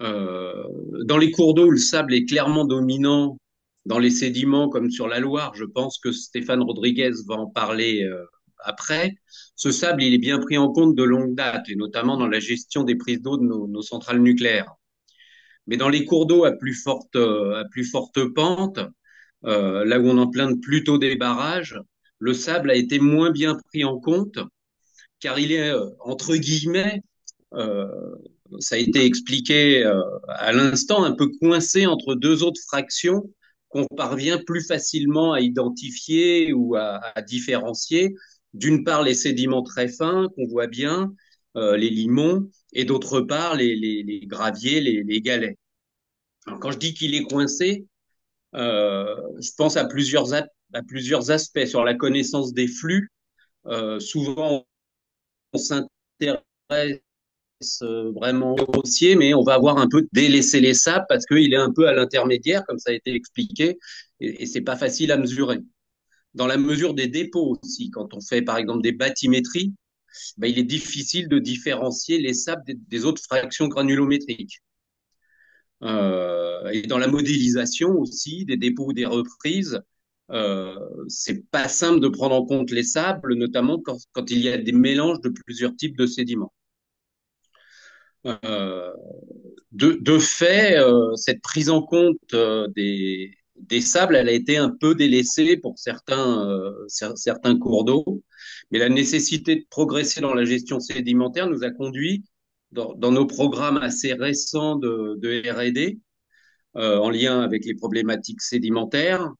Euh, dans les cours d'eau où le sable est clairement dominant, dans les sédiments comme sur la Loire, je pense que Stéphane Rodriguez va en parler après. Ce sable, il est bien pris en compte de longue date, et notamment dans la gestion des prises d'eau de nos centrales nucléaires. Mais dans les cours d'eau à plus forte pente, là où on en plaint plutôt des barrages, le sable a été moins bien pris en compte car il est, entre guillemets, euh, ça a été expliqué à l'instant, un peu coincé entre deux autres fractions qu'on parvient plus facilement à identifier ou à différencier. D'une part, les sédiments très fins qu'on voit bien, les limons, et d'autre part, les graviers, les galets. Alors, quand je dis qu'il est coincé, je pense à plusieurs aspects sur la connaissance des flux. Souvent, on s'intéresse vraiment au dossier, mais on va avoir un peu délaissé les sables parce qu'il est un peu à l'intermédiaire, comme ça a été expliqué, et c'est pas facile à mesurer. Dans la mesure des dépôts aussi, quand on fait par exemple des bathymétries, ben, il est difficile de différencier les sables des autres fractions granulométriques. Et dans la modélisation aussi des dépôts ou des reprises, c'est pas simple de prendre en compte les sables, notamment quand il y a des mélanges de plusieurs types de sédiments. Euh, de fait, cette prise en compte des sables, elle a été un peu délaissée pour certains cours d'eau, mais la nécessité de progresser dans la gestion sédimentaire nous a conduit, dans nos programmes assez récents de R&D, en lien avec les problématiques sédimentaires,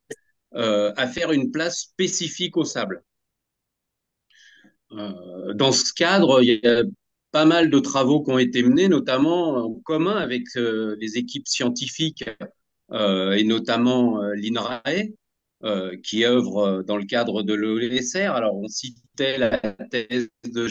à faire une place spécifique au sable. Dans ce cadre, il y a pas mal de travaux qui ont été menés, notamment en commun avec les équipes scientifiques et notamment l'INRAE, qui œuvre dans le cadre de l'ESR. Alors, on citait la thèse de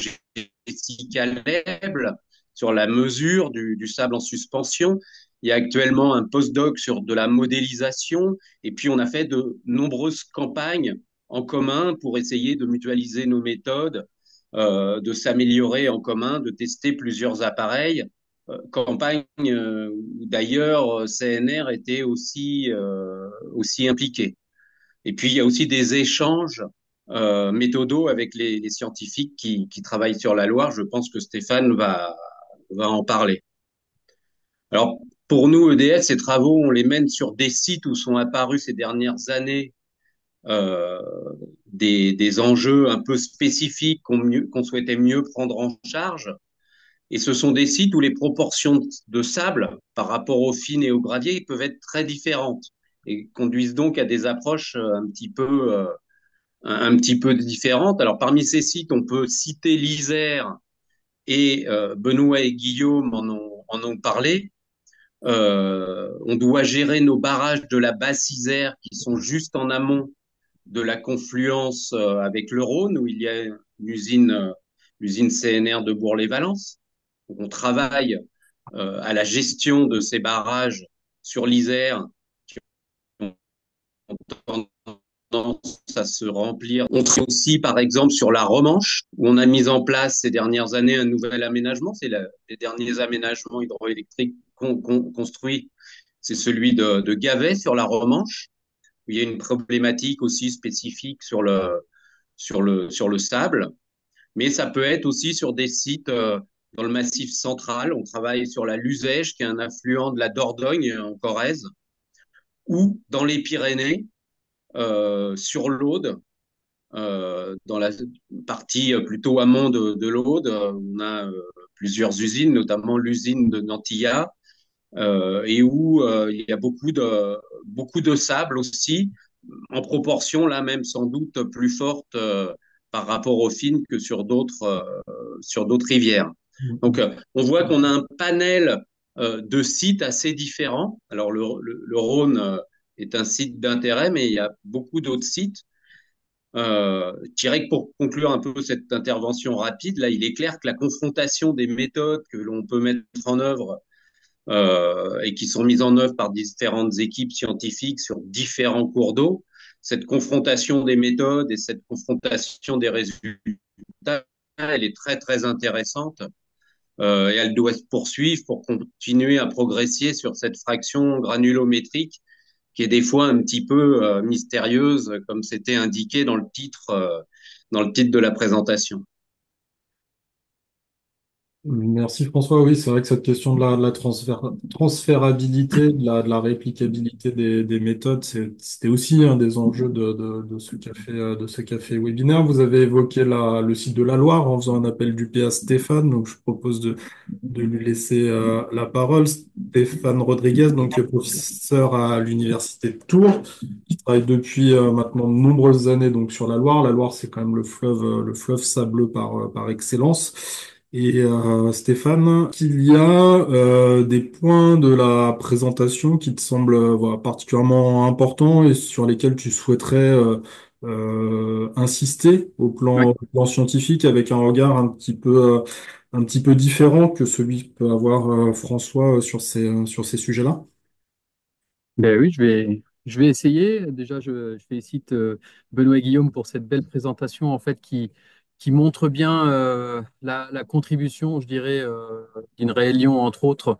Jessica Lebel sur la mesure du sable en suspension. Il y a actuellement un postdoc sur de la modélisation, et puis on a fait de nombreuses campagnes en commun pour essayer de mutualiser nos méthodes, de s'améliorer en commun, de tester plusieurs appareils. Campagne où d'ailleurs CNR était aussi impliqué. Et puis il y a aussi des échanges méthodaux avec les scientifiques qui travaillent sur la Loire. Je pense que Stéphane va en parler. Alors pour nous, EDF, ces travaux, on les mène sur des sites où sont apparus ces dernières années euh, des enjeux un peu spécifiques qu'on souhaitait mieux prendre en charge. Et ce sont des sites où les proportions de sable par rapport aux fines et aux graviers peuvent être très différentes et conduisent donc à des approches un petit peu différentes. Alors parmi ces sites, on peut citer l'Isère et Benoît et Guillaume en ont parlé. On doit gérer nos barrages de la basse Isère qui sont juste en amont de la confluence avec le Rhône où il y a l'usine CNR de Bourg-les-Valences. Donc, on travaille à la gestion de ces barrages sur l'Isère qui ont tendance à se remplir. On travaille aussi, par exemple, sur la Romanche, où on a mis en place ces dernières années un nouvel aménagement. C'est les derniers aménagements hydroélectriques construits. C'est celui de Gavet sur la Romanche, où il y a une problématique aussi spécifique sur le sable. Mais ça peut être aussi sur des sites dans le Massif central. On travaille sur la Luzège, qui est un affluent de la Dordogne en Corrèze, ou dans les Pyrénées, sur l'Aude, dans la partie plutôt amont de l'Aude. On a plusieurs usines, notamment l'usine de Nantilla, et où il y a beaucoup de sable aussi, en proportion là même sans doute plus forte par rapport aux fines que sur d'autres rivières. Donc on voit qu'on a un panel de sites assez différents. Alors le Rhône est un site d'intérêt, mais il y a beaucoup d'autres sites. Je dirais que pour conclure un peu cette intervention rapide, là, il est clair que la confrontation des méthodes que l'on peut mettre en œuvre et qui sont mises en œuvre par différentes équipes scientifiques sur différents cours d'eau. Cette confrontation des méthodes et cette confrontation des résultats, elle est très très intéressante et elle doit se poursuivre pour continuer à progresser sur cette fraction granulométrique qui est des fois un petit peu mystérieuse, comme c'était indiqué dans le titre de la présentation. Merci François. Oui, c'est vrai que cette question de la transférabilité, de la réplicabilité des méthodes, c'était aussi un des enjeux de ce café webinaire. Vous avez évoqué le site de la Loire en faisant un appel du P à Stéphane, donc je propose de lui laisser la parole. Stéphane Rodriguez, donc qui est professeur à l'université de Tours, qui travaille depuis maintenant de nombreuses années donc sur la Loire. La Loire, c'est quand même le fleuve sableux par excellence. Et Stéphane, qu'il y a des points de la présentation qui te semblent voilà, particulièrement importants et sur lesquels tu souhaiterais insister Oui. au plan scientifique avec un regard un petit peu différent que celui que peut avoir François sur ces sujets-là. Ben oui, je vais essayer. Déjà, je félicite Benoît et Guillaume pour cette belle présentation en fait qui montre bien la contribution, je dirais, d'INRAE Lyon, entre autres,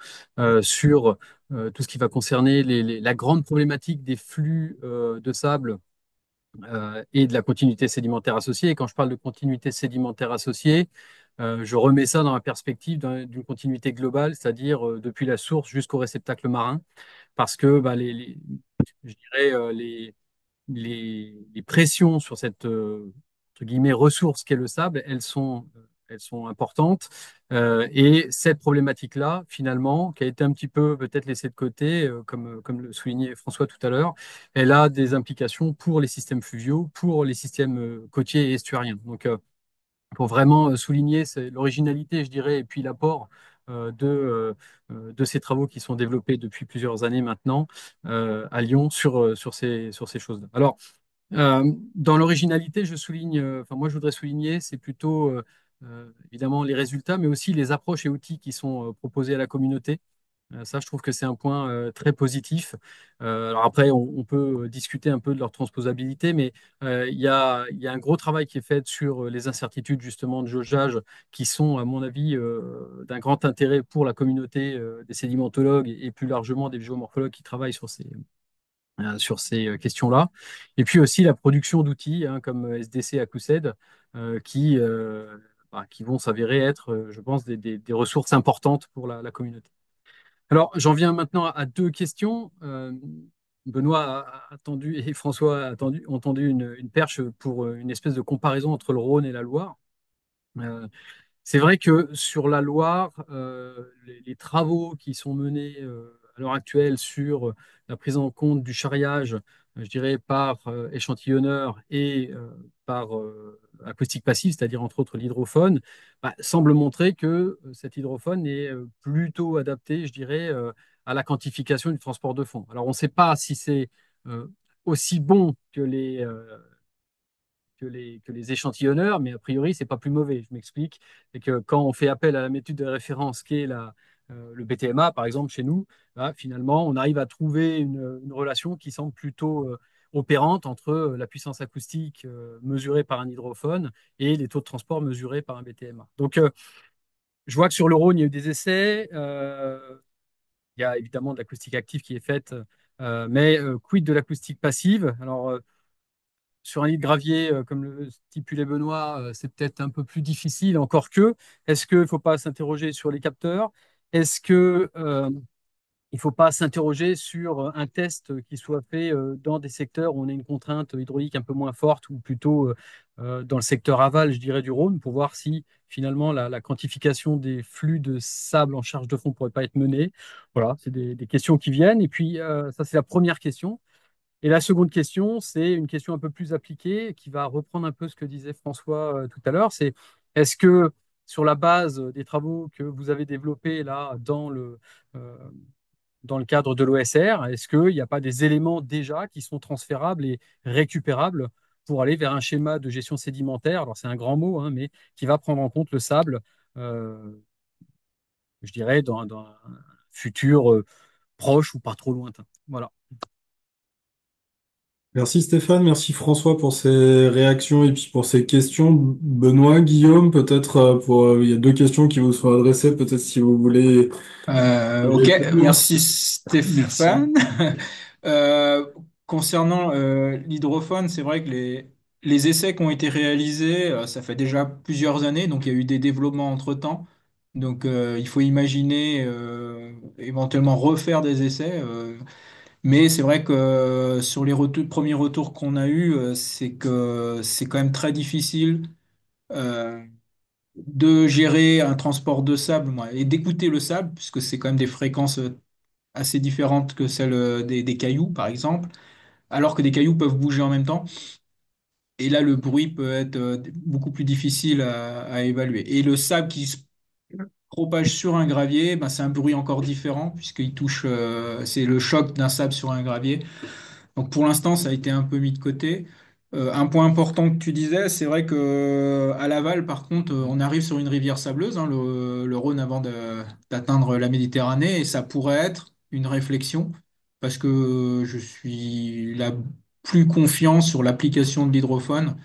sur tout ce qui va concerner la grande problématique des flux de sable et de la continuité sédimentaire associée. Et quand je parle de continuité sédimentaire associée, je remets ça dans la perspective d'une continuité globale, c'est-à-dire depuis la source jusqu'au réceptacle marin parce que bah, je dirais, les pressions sur cette entre guillemets, ressource qu'est le sable, elles sont importantes. Et cette problématique-là, finalement, qui a été un petit peu peut-être laissée de côté, comme le soulignait François tout à l'heure, elle a des implications pour les systèmes fluviaux, pour les systèmes côtiers et estuariens. Donc, pour vraiment souligner l'originalité, je dirais, et puis l'apport de ces travaux qui sont développés depuis plusieurs années maintenant à Lyon sur ces choses-là. Alors, dans l'originalité, je souligne, enfin moi je voudrais souligner, c'est plutôt évidemment les résultats, mais aussi les approches et outils qui sont proposés à la communauté. Ça, je trouve que c'est un point très positif. Alors après, on peut discuter un peu de leur transposabilité, mais il y a un gros travail qui est fait sur les incertitudes justement de jaugeage qui sont, à mon avis, d'un grand intérêt pour la communauté des sédimentologues et plus largement des géomorphologues qui travaillent sur ces questions-là. Et puis aussi la production d'outils hein, comme SDC Acused qui vont s'avérer être, je pense, des ressources importantes pour la communauté. Alors, j'en viens maintenant à deux questions. Benoît a attendu et François ont tendu une perche pour une espèce de comparaison entre le Rhône et la Loire. Euh, c'est vrai que sur la Loire, les travaux qui sont menés à l'heure actuelle sur la prise en compte du charriage, je dirais par échantillonneur et par acoustique passive, c'est-à-dire entre autres l'hydrophone, semblent montrer que cet hydrophone est plutôt adapté, je dirais, à la quantification du transport de fond. Alors on ne sait pas si c'est euh, aussi bon que les échantillonneurs, mais a priori, c'est pas plus mauvais. Je m'explique. C'est que quand on fait appel à la méthode de référence qui est le BTMA, par exemple, chez nous, là, finalement, on arrive à trouver une relation qui semble plutôt opérante entre la puissance acoustique mesurée par un hydrophone et les taux de transport mesurés par un BTMA. Donc, je vois que sur le Rhône, il y a eu des essais. Il y a évidemment de l'acoustique active qui est faite, mais quid de l'acoustique passive? Alors, sur un lit de gravier, comme le stipulait Benoît, c'est peut-être un peu plus difficile, encore que. Est-ce qu'il ne faut pas s'interroger sur les capteurs? Est-ce que, il ne faut pas s'interroger sur un test qui soit fait dans des secteurs où on a une contrainte hydraulique un peu moins forte ou plutôt dans le secteur aval, je dirais, du Rhône, pour voir si finalement la quantification des flux de sable en charge de fond ne pourrait pas être menée? Voilà, c'est des questions qui viennent. Et puis, ça, c'est la première question. Et la seconde question, c'est une question un peu plus appliquée qui va reprendre un peu ce que disait François tout à l'heure. C'est est-ce que sur la base des travaux que vous avez développés là euh, dans le cadre de l'OSR, est-ce qu'il n'y a pas des éléments déjà qui sont transférables et récupérables pour aller vers un schéma de gestion sédimentaire? Alors c'est un grand mot, hein, mais qui va prendre en compte le sable, euh, je dirais, dans un futur proche ou pas trop lointain. Voilà. Merci Stéphane, merci François pour ces réactions et puis pour ces questions. Benoît, Guillaume, peut-être il y a deux questions qui vous sont adressées, peut-être si vous voulez Ok, répondre. merci Merci. Stéphane. Concernant l'hydrophone, c'est vrai que les essais qui ont été réalisés, ça fait déjà plusieurs années, donc il y a eu des développements entre-temps. Donc il faut imaginer éventuellement refaire des essais. Mais c'est vrai que sur les premiers retours qu'on a eus, c'est que c'est quand même très difficile euh, de gérer un transport de sable moi, et d'écouter le sable, puisque c'est quand même des fréquences assez différentes que celles des cailloux, par exemple, alors que des cailloux peuvent bouger en même temps. Et là, le bruit peut être beaucoup plus difficile à évaluer. Et le sable qui se propage sur un gravier, ben, c'est un bruit encore différent, puisqu'il touche, c'est le choc d'un sable sur un gravier. Donc pour l'instant, ça a été un peu mis de côté. Un point important que tu disais, c'est vrai que à Laval, par contre, on arrive sur une rivière sableuse, hein, le Rhône avant d'atteindre la Méditerranée, et ça pourrait être une réflexion, parce que je suis là plus confiant sur l'application de l'hydrophone,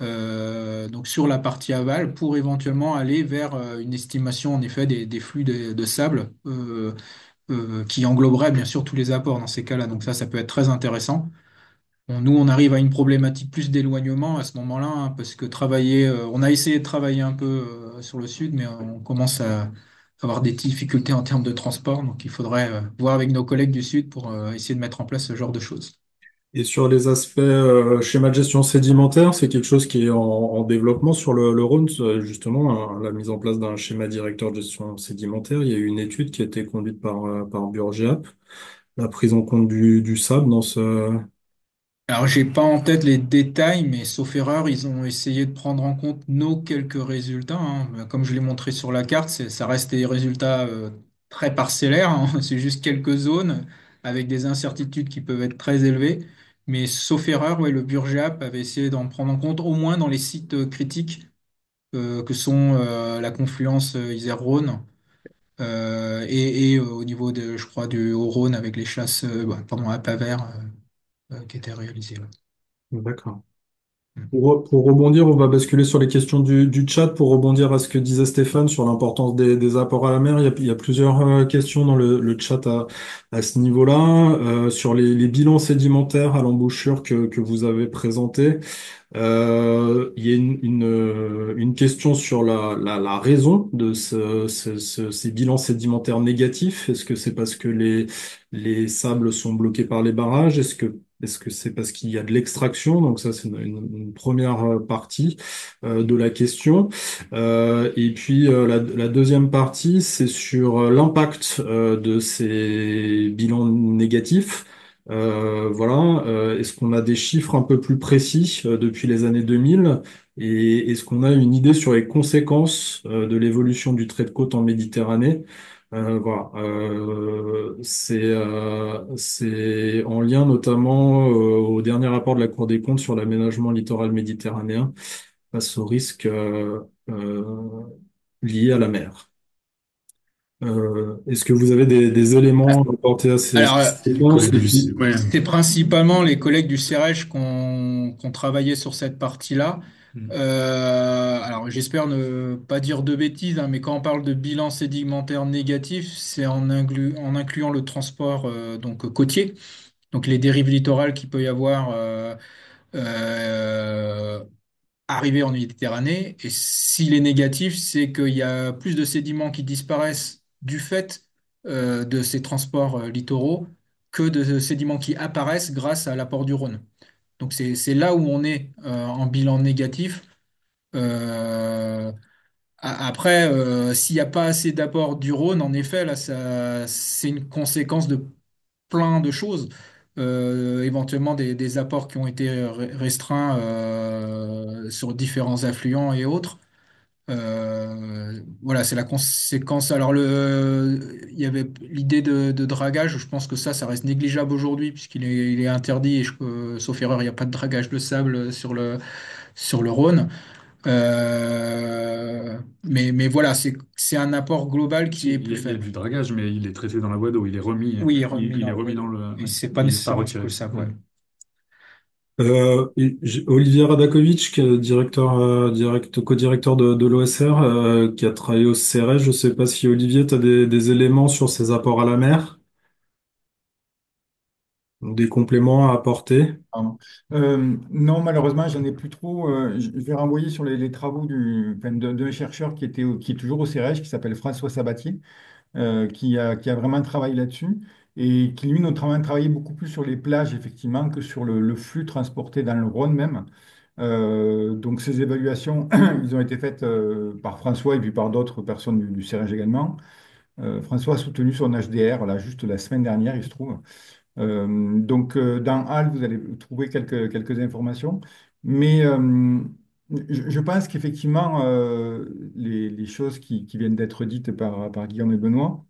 donc sur la partie aval, pour éventuellement aller vers une estimation en effet des flux de sable. Qui engloberait bien sûr tous les apports dans ces cas-là. Donc ça peut être très intéressant. Bon, nous, on arrive à une problématique plus d'éloignement à ce moment-là, hein, parce que on a essayé de travailler un peu sur le sud, mais on commence à avoir des difficultés en termes de transport. Donc il faudrait voir avec nos collègues du sud pour essayer de mettre en place ce genre de choses. Et sur les aspects schéma de gestion sédimentaire, c'est quelque chose qui est en développement sur le Rhône, justement, la mise en place d'un schéma directeur de gestion sédimentaire. Il y a eu une étude qui a été conduite par Burgiap, la prise en compte du sable dans ce, Alors, j'ai pas en tête les détails, mais sauf erreur, ils ont essayé de prendre en compte nos quelques résultats, hein. Comme je l'ai montré sur la carte, ça reste des résultats très parcellaires, hein. C'est juste quelques zones avec des incertitudes qui peuvent être très élevées. Mais sauf erreur, ouais, le Burjap avait essayé d'en prendre en compte, au moins dans les sites critiques que sont la confluence Isère-Rhône et au niveau de, je crois, du Haut-Rhône avec les chasses, pardon, à Pavers qui étaient réalisées. Ouais. D'accord. Mm. Pour rebondir, on va basculer sur les questions du chat. Pour rebondir à ce que disait Stéphane sur l'importance des apports à la mer, il y a plusieurs questions dans le chat à ce niveau-là. Sur les bilans sédimentaires à l'embouchure que vous avez présentés. Il y a une question sur la raison de ces bilans sédimentaires négatifs. Est-ce que c'est parce que les sables sont bloqués par les barrages? Est-ce que c'est parce qu'il y a de l'extraction? Donc ça, c'est une première partie de la question. Et puis la deuxième partie, c'est sur l'impact de ces bilans négatifs. Voilà. Est-ce qu'on a des chiffres un peu plus précis depuis les années 2000? Et est-ce qu'on a une idée sur les conséquences de l'évolution du trait de côte en Méditerranée? Voilà. C'est en lien notamment au dernier rapport de la Cour des comptes sur l'aménagement littoral méditerranéen face aux risques liés à la mer. Est-ce que vous avez des éléments à apporter à ces Alors, réponses? Collègue Et du... puis, Ouais. c'est principalement les collègues du CRH qui ont travaillé sur cette partie-là. Alors, j'espère ne pas dire de bêtises, hein, mais quand on parle de bilan sédimentaire négatif, c'est en incluant le transport donc côtier, donc les dérives littorales qu'il peut y avoir euh, arriver en Méditerranée. Et s'il est négatif, c'est qu'il y a plus de sédiments qui disparaissent du fait de ces transports littoraux que de sédiments qui apparaissent grâce à l'apport du Rhône. Donc c'est là où on est en bilan négatif. Euh, Après, s'il n'y a pas assez d'apport du Rhône, en effet, là, c'est une conséquence de plein de choses. Éventuellement des apports qui ont été restreints sur différents affluents et autres. Voilà, c'est la conséquence. Alors, il y avait l'idée de dragage. Je pense que ça reste négligeable aujourd'hui puisqu'il est interdit. Et sauf erreur, il n'y a pas de dragage de sable sur le Rhône. Mais voilà, c'est un apport global Si, qui est plus il y a faible. du dragage, mais il est traité dans la voie d'eau. Il est remis, Oui, remis il est dans le remis dans Rhône. le. Et Ouais. c'est pas Il n'est pas nécessairement que retiré. le sable. Ouais. Ouais. Et Olivier Radakovitch, qui est co-directeur de l'OSR, qui a travaillé au CRS. Je ne sais pas si Olivier, tu as des éléments sur ses apports à la mer, ou des compléments à apporter. Pardon. Non, malheureusement, j'en ai plus trop. Je vais renvoyer sur les travaux d'un chercheur qui est toujours au CRH, qui s'appelle François Sabatier, qui a vraiment travaillé là-dessus et qui, lui, notamment travaillé beaucoup plus sur les plages, effectivement, que sur le flux transporté dans le Rhône même. Donc, ces évaluations, ils ont été faites par François et puis par d'autres personnes du CRH également. François a soutenu son HDR, là, juste la semaine dernière, il se trouve. Donc, dans HAL, vous allez trouver quelques informations. Mais je pense qu'effectivement, les choses qui viennent d'être dites par Guillaume et Benoît,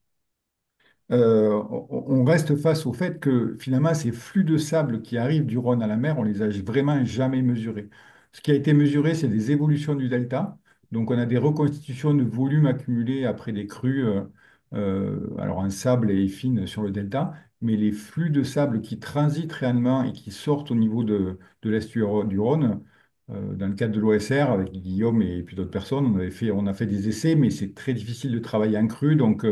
on reste face au fait que finalement, ces flux de sable qui arrivent du Rhône à la mer, on les a vraiment jamais mesurés. Ce qui a été mesuré, c'est des évolutions du delta. Donc, on a des reconstitutions de volumes accumulés après des crues, alors en sable et fines sur le delta, mais les flux de sable qui transitent réellement et qui sortent au niveau de l'estuaire du Rhône, dans le cadre de l'OSR, avec Guillaume et puis d'autres personnes, on a fait des essais, mais c'est très difficile de travailler en crue. Donc,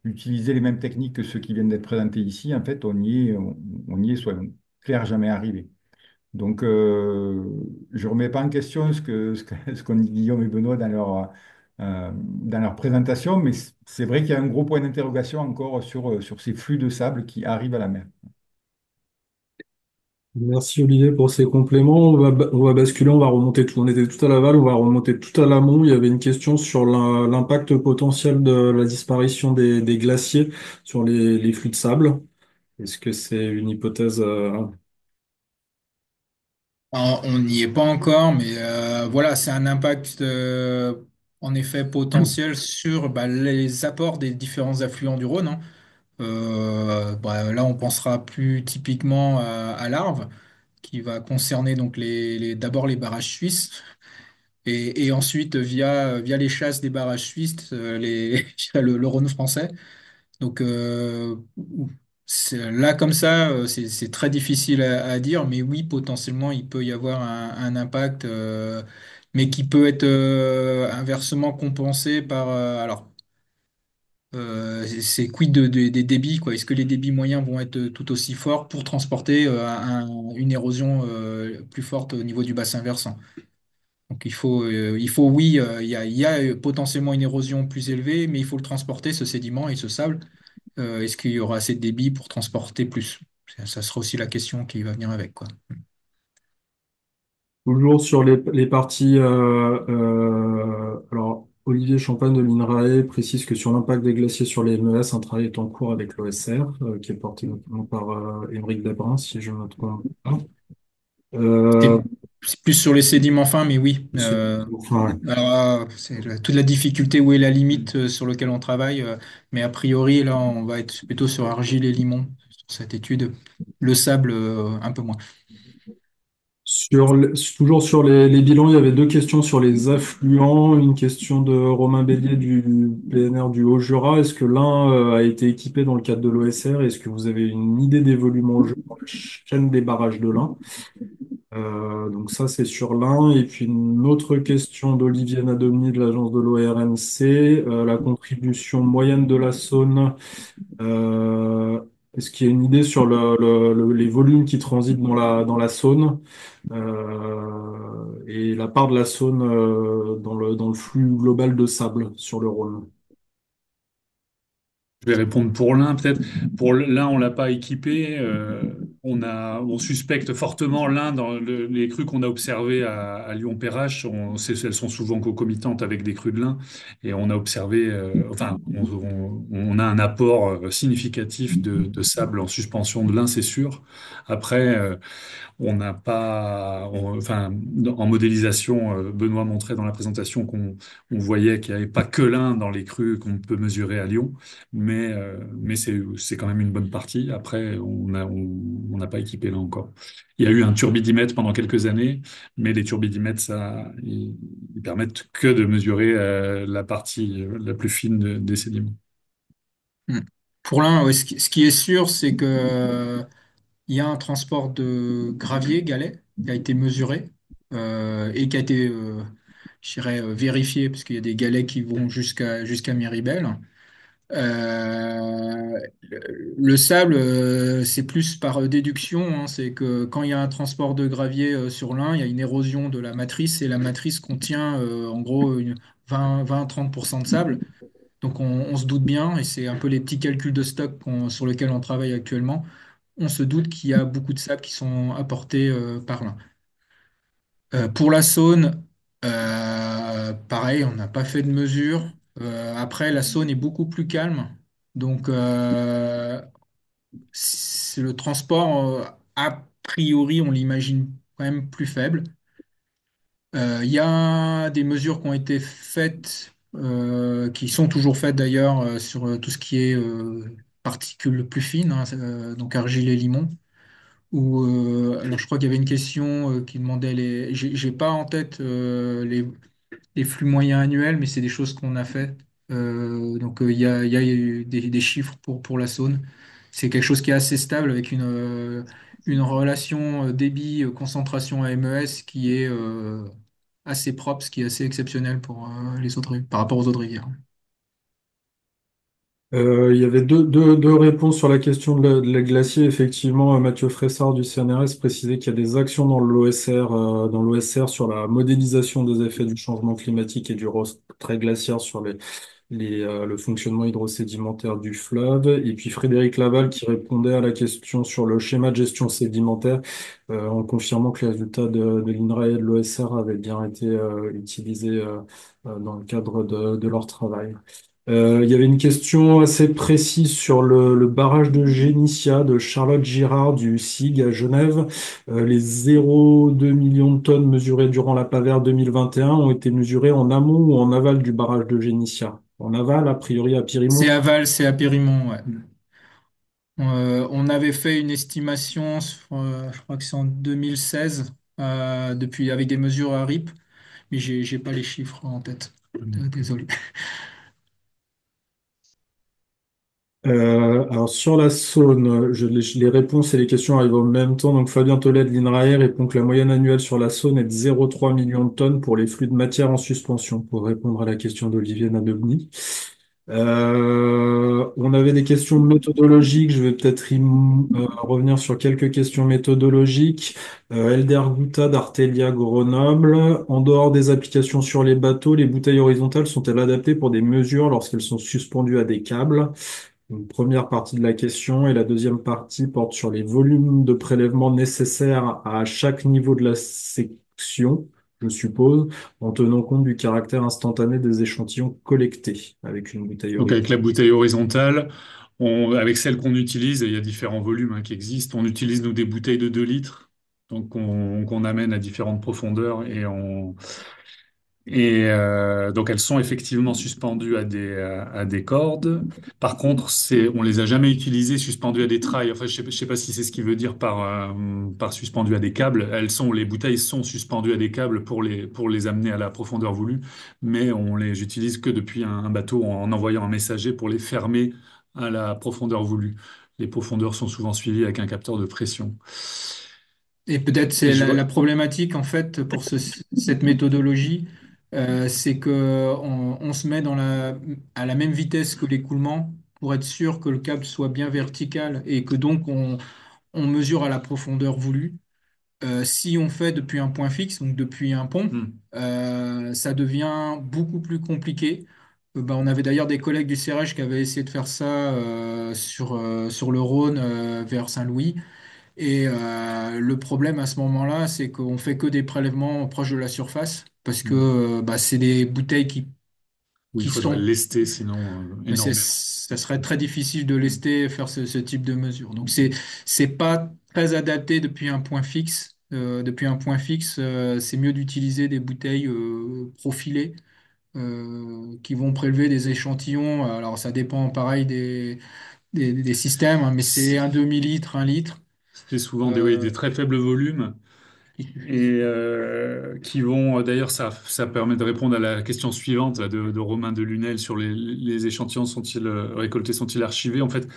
utiliser les mêmes techniques que ceux qui viennent d'être présentés ici, en fait, on y est, soyons clairs, jamais arrivé. Donc, je ne remets pas en question ce qu'ont dit Guillaume et Benoît dans leur présentation, mais c'est vrai qu'il y a un gros point d'interrogation encore sur ces flux de sable qui arrivent à la mer. Merci Olivier pour ces compléments. On va basculer, on va remonter tout. On était tout à l'aval, on va remonter tout à l'amont. Il y avait une question sur l'impact potentiel de la disparition des glaciers sur les flux de sable. Est-ce que c'est une hypothèse On n'y est pas encore, mais voilà, c'est un impact en effet potentiel sur bah, les apports des différents affluents du Rhône, hein. Bah, là, on pensera plus typiquement à l'Arve, qui va concerner donc d'abord les barrages suisses, et ensuite via les chasses des barrages suisses, le Rhône français. Donc là, comme ça, c'est très difficile à dire, mais oui, potentiellement, il peut y avoir un impact, mais qui peut être inversement compensé par. Alors, c'est quid des débits, quoi. Est-ce que les débits moyens vont être tout aussi forts pour transporter une érosion plus forte au niveau du bassin versant? Donc oui, il y a potentiellement une érosion plus élevée, mais il faut le transporter, ce sédiment et ce sable. Est-ce qu'il y aura assez de débit pour transporter plus? Ça sera aussi la question qui va venir avec, quoi. Toujours sur les parties, alors Olivier Champagne de l'INRAE précise que sur l'impact des glaciers sur les MES, un travail est en cours avec l'OSR, qui est porté notamment par Émeric Dabrin, si je ne me trompe pas. C'est Euh, c'est plus sur les sédiments fins, mais oui. enfin, Alors, toute la difficulté, où est la limite sur laquelle on travaille. Mais a priori, là, on va être plutôt sur argile et limon, sur cette étude. Le sable, un peu moins. toujours sur les bilans, il y avait deux questions sur les affluents. Une question de Romain Bélier du PNR du Haut-Jura. Est-ce que l'un a été équipé dans le cadre de l'OSR? Est-ce que vous avez une idée des volumes en jeu dans la chaîne des barrages de l'Ain? Donc ça, c'est sur l'Ain. Et puis une autre question d'Olivier Nadomni de l'agence de l'ORNC. La contribution moyenne de la Saône. Euh, Est-ce qu'il y a une idée sur les volumes qui transitent dans la Saône et la part de la Saône dans le flux global de sable sur le Rhône? Je vais répondre pour l'un peut-être. Pour l'un, on l'a pas équipé. On suspecte fortement l'un dans les crues qu'on a observées à Lyon-Perrache. Elles sont souvent concomitantes avec des crues de lin, et on a observé, on a un apport significatif de sable en suspension de lin, c'est sûr. Après, on n'a pas, enfin, en modélisation, Benoît montrait dans la présentation qu'on on voyait qu'il n'y avait pas que l'un dans les crues qu'on peut mesurer à Lyon, mais c'est quand même une bonne partie. Après, on n'a pas équipé là encore. Il y a eu un turbidimètre pendant quelques années, mais les turbidimètres, ils permettent que de mesurer la partie la plus fine des sédiments. Hmm. Pour l'un, ouais, ce qui est sûr, c'est que il y a un transport de gravier, galets, qui a été mesuré et qui a été, je dirais, vérifié, parce qu'il y a des galets qui vont jusqu'à Miribel. Le sable, c'est plus par déduction, hein. C'est que quand il y a un transport de gravier sur l'Ain, il y a une érosion de la matrice, et la matrice contient en gros 20-30% de sable. Donc on se doute bien, et c'est un peu les petits calculs de stock sur lesquels on travaille actuellement. On se doute qu'il y a beaucoup de sable qui sont apportés par là. Pour la Saône, pareil, on n'a pas fait de mesure. Après, la Saône est beaucoup plus calme. Donc, c'est le transport, a priori, on l'imagine quand même plus faible. Il y a des mesures qui ont été faites, qui sont toujours faites d'ailleurs, sur tout ce qui est particules plus fines, hein, donc argile et limon. Alors je crois qu'il y avait une question qui demandait j'ai pas en tête les flux moyens annuels, mais c'est des choses qu'on a fait. Donc il y a eu des chiffres pour la Saône. C'est quelque chose qui est assez stable, avec une relation débit concentration à MES qui est assez propre, ce qui est assez exceptionnel pour les autres par rapport aux autres rivières. Il y avait deux réponses sur la question de la glacier. Effectivement, Mathieu Fressard du CNRS précisait qu'il y a des actions dans l'OSR sur la modélisation des effets du changement climatique et du retrait glaciaire sur le fonctionnement hydrosédimentaire du fleuve. Et puis Frédéric Laval qui répondait à la question sur le schéma de gestion sédimentaire, en confirmant que les résultats de l'INRAE et de l'OSR avaient bien été utilisés dans le cadre de leur travail. Il y avait une question assez précise sur le barrage de Génissia de Charlotte Girard du SIG à Genève. Les 0,2 millions de tonnes mesurées durant la Pavère 2021 ont été mesurées en amont ou en aval du barrage de Génissia. En aval, a priori à C'est Pirimont. à Val, c'est à Périmont, ouais. On avait fait une estimation, je crois que c'est en 2016, depuis avec des mesures à RIP, mais j'ai pas les chiffres en tête. Désolé. Alors sur la Saône, les réponses et les questions arrivent en même temps. Donc Fabien Tollet de l'INRAE répond que la moyenne annuelle sur la Saône est de 0,3 millions de tonnes pour les flux de matière en suspension, pour répondre à la question d'Olivier Nabebny. On avait des questions méthodologiques. Je vais peut-être revenir sur quelques questions méthodologiques. Elder Gouta d'Artelia Grenoble. En dehors des applications sur les bateaux, les bouteilles horizontales sont-elles adaptées pour des mesures lorsqu'elles sont suspendues à des câbles? Une première partie de la question et la deuxième partie porte sur les volumes de prélèvement nécessaires à chaque niveau de la section, je suppose, en tenant compte du caractère instantané des échantillons collectés avec une bouteille Donc avec horizontale. la bouteille horizontale, avec celle qu'on utilise, il y a différents volumes qui existent. On utilise nous des bouteilles de 2 litres, donc qu'on amène à différentes profondeurs donc elles sont effectivement suspendues à des cordes. Par contre, on les a jamais utilisées suspendues à des trailles. Enfin, je sais pas si c'est ce qu'il veut dire par suspendues à des câbles. Les bouteilles sont suspendues à des câbles pour les amener à la profondeur voulue, mais on les utilise que depuis un bateau en envoyant un messager pour les fermer à la profondeur voulue. Les profondeurs sont souvent suivies avec un capteur de pression. Et peut-être Et c'est je vois. la problématique en fait pour cette méthodologie, c'est que on se met à la même vitesse que l'écoulement pour être sûr que le câble soit bien vertical et que donc on mesure à la profondeur voulue. Si on fait depuis un point fixe, donc depuis un pont, Hmm. ça devient beaucoup plus compliqué. Ben, on avait d'ailleurs des collègues du CRH qui avaient essayé de faire ça sur le Rhône vers Saint-Louis. Et le problème à ce moment-là, c'est qu'on fait que des prélèvements proches de la surface parce que Hmm. bah, c'est des bouteilles Où il qui faudrait sont. lester sinon Mais énormément. ça serait très difficile de Hmm. lester, faire ce type de mesure. Donc c'est pas très adapté depuis un point fixe. Depuis un point fixe, c'est mieux d'utiliser des bouteilles profilées qui vont prélever des échantillons. Alors ça dépend pareil des systèmes, hein, mais c'est un demi-litre, un litre. C'est souvent oui, euh, des très faibles volumes qui suffisent. et qui vont, d'ailleurs, ça permet de répondre à la question suivante là, de Romain Delunel sur les échantillons sont-ils récoltés, sont-ils archivés? En fait,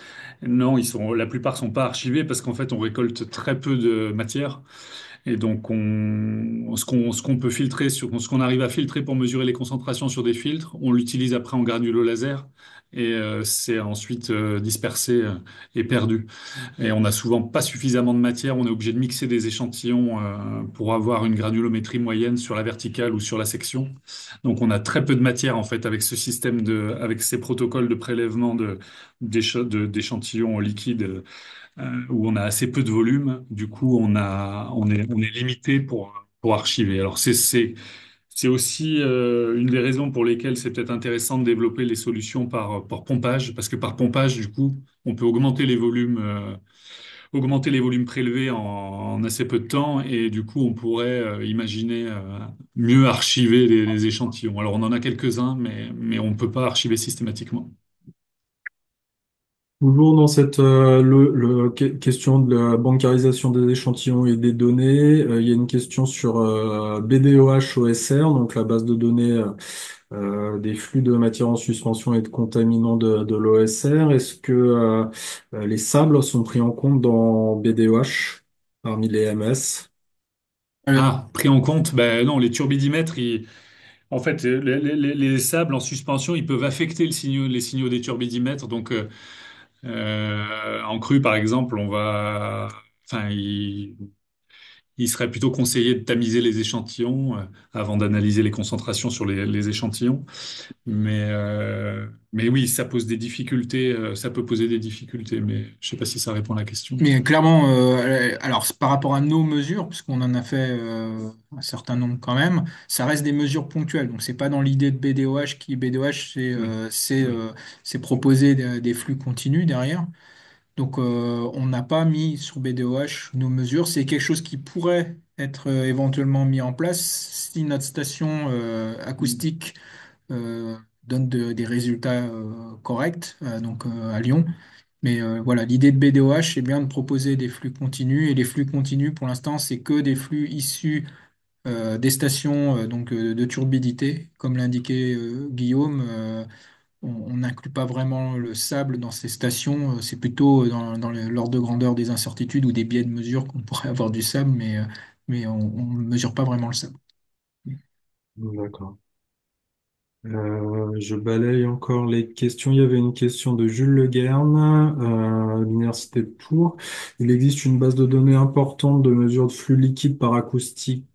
non, la plupart sont pas archivés parce qu'en fait, on récolte très peu de matière. Et donc, ce qu'on peut filtrer, ce qu'on arrive à filtrer pour mesurer les concentrations sur des filtres, on l'utilise après en granulo laser et c'est ensuite dispersé et perdu. Et on n'a souvent pas suffisamment de matière, on est obligé de mixer des échantillons pour avoir une granulométrie moyenne sur la verticale ou sur la section. Donc on a très peu de matière en fait avec avec ces protocoles de prélèvement d'échantillons liquides où on a assez peu de volume. Du coup, on est limité pour archiver. Alors c'est aussi une des raisons pour lesquelles c'est peut-être intéressant de développer les solutions par pompage, parce que par pompage, du coup, on peut augmenter les volumes prélevés en assez peu de temps, et du coup, on pourrait imaginer mieux archiver les échantillons. Alors, on en a quelques-uns, mais on ne peut pas archiver systématiquement. Toujours dans cette question de la bancarisation des échantillons et des données, il y a une question sur BDOH OSR, donc la base de données des flux de matière en suspension et de contaminants de l'OSR. Est-ce que les sables sont pris en compte dans BDOH parmi les MS? Ah, pris en compte? Ben non, les turbidimètres, en fait, les sables en suspension, ils peuvent affecter les signaux des turbidimètres. Donc, en crue, par exemple, enfin, il serait plutôt conseillé de tamiser les échantillons avant d'analyser les concentrations sur les échantillons. Mais oui, ça pose des difficultés, ça peut poser des difficultés, mais je sais pas si ça répond à la question. Mais clairement, alors c'est par rapport à nos mesures, puisqu'on en a fait un certain nombre quand même, ça reste des mesures ponctuelles. Donc c'est pas dans l'idée de BDOH qui BDOH Oui, oui. c'est proposer des flux continus derrière. Donc on n'a pas mis sur BDOH nos mesures. C'est quelque chose qui pourrait être éventuellement mis en place si notre station acoustique euh, donne des résultats corrects, donc à Lyon. Mais voilà, l'idée de BDOH, c'est bien de proposer des flux continus. Et les flux continus, pour l'instant, c'est que des flux issus des stations de turbidité. Comme l'indiquait Guillaume, on n'inclut pas vraiment le sable dans ces stations. C'est plutôt dans l'ordre de grandeur des incertitudes ou des biais de mesure qu'on pourrait avoir du sable, mais on ne mesure pas vraiment le sable. D'accord. Je balaye encore les questions. Il y avait une question de Jules Le Gern, l'Université de Tours. Il existe une base de données importante de mesures de flux liquide par acoustique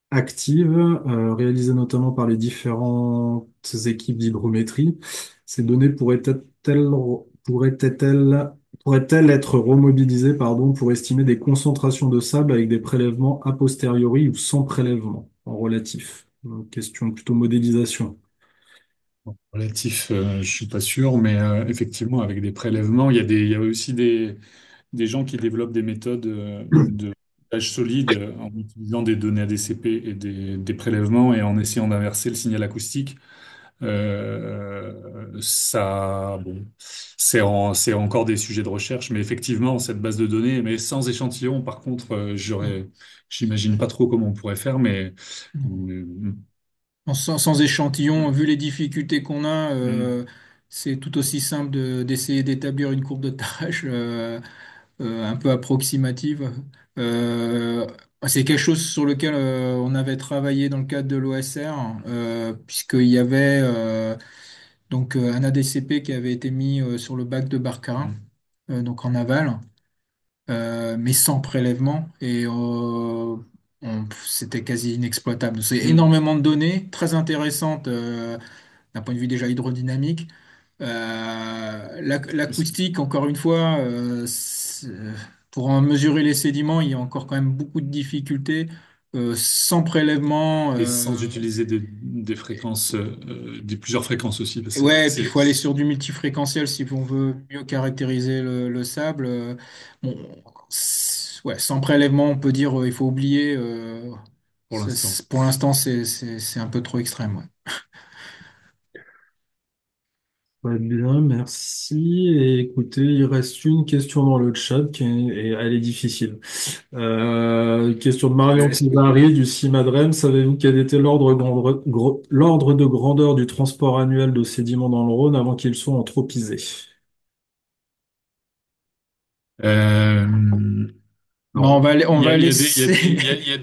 active, réalisée notamment par les différentes équipes d'hydrométrie. Ces données pourraient-elles pourraient-elles être remobilisées, pardon, pour estimer des concentrations de sable avec des prélèvements a posteriori ou sans prélèvement en relatif? Une question plutôt modélisation. Relatif, je suis pas sûr, mais effectivement, avec des prélèvements, il y a aussi des gens qui développent des méthodes de montage solide en utilisant des données ADCP et des prélèvements et en essayant d'inverser le signal acoustique. Ça, bon, c'est encore des sujets de recherche, mais effectivement, cette base de données, mais sans échantillon, par contre, j'imagine pas trop comment on pourrait faire, mais, Sans échantillon, vu les difficultés qu'on a, hmm, c'est tout aussi simple d'essayer d'établir une courbe de tâche un peu approximative. Euh, c'est quelque chose sur lequel on avait travaillé dans le cadre de l'OSR, puisqu'il y avait un ADCP qui avait été mis sur le bac de Barcarena, hmm, donc en aval, mais sans prélèvement. Et c'était quasi inexploitable. C'est hmm. énormément de données, très intéressantes d'un point de vue déjà hydrodynamique. L'acoustique, encore une fois, pour en mesurer les sédiments, il y a encore quand même beaucoup de difficultés. Sans prélèvement, Et sans utiliser des fréquences, des plusieurs fréquences aussi, parce que ouais, et puis il faut aller sur du multifréquentiel si on veut mieux caractériser le sable. Bon, ouais, sans prélèvement, on peut dire il faut oublier. pour l'instant. Pour l'instant, c'est un peu trop extrême. Ouais. Très bien, merci. Et écoutez, il reste une question dans le chat et elle est difficile. Question de Marion Pizarri du CIMADREM. Savez-vous quel était l'ordre de grandeur du transport annuel de sédiments dans le Rhône avant qu'ils soient anthropisés? Euh, Bon, Alors, on il y a, va il y a des, il y a des, laisser. il y a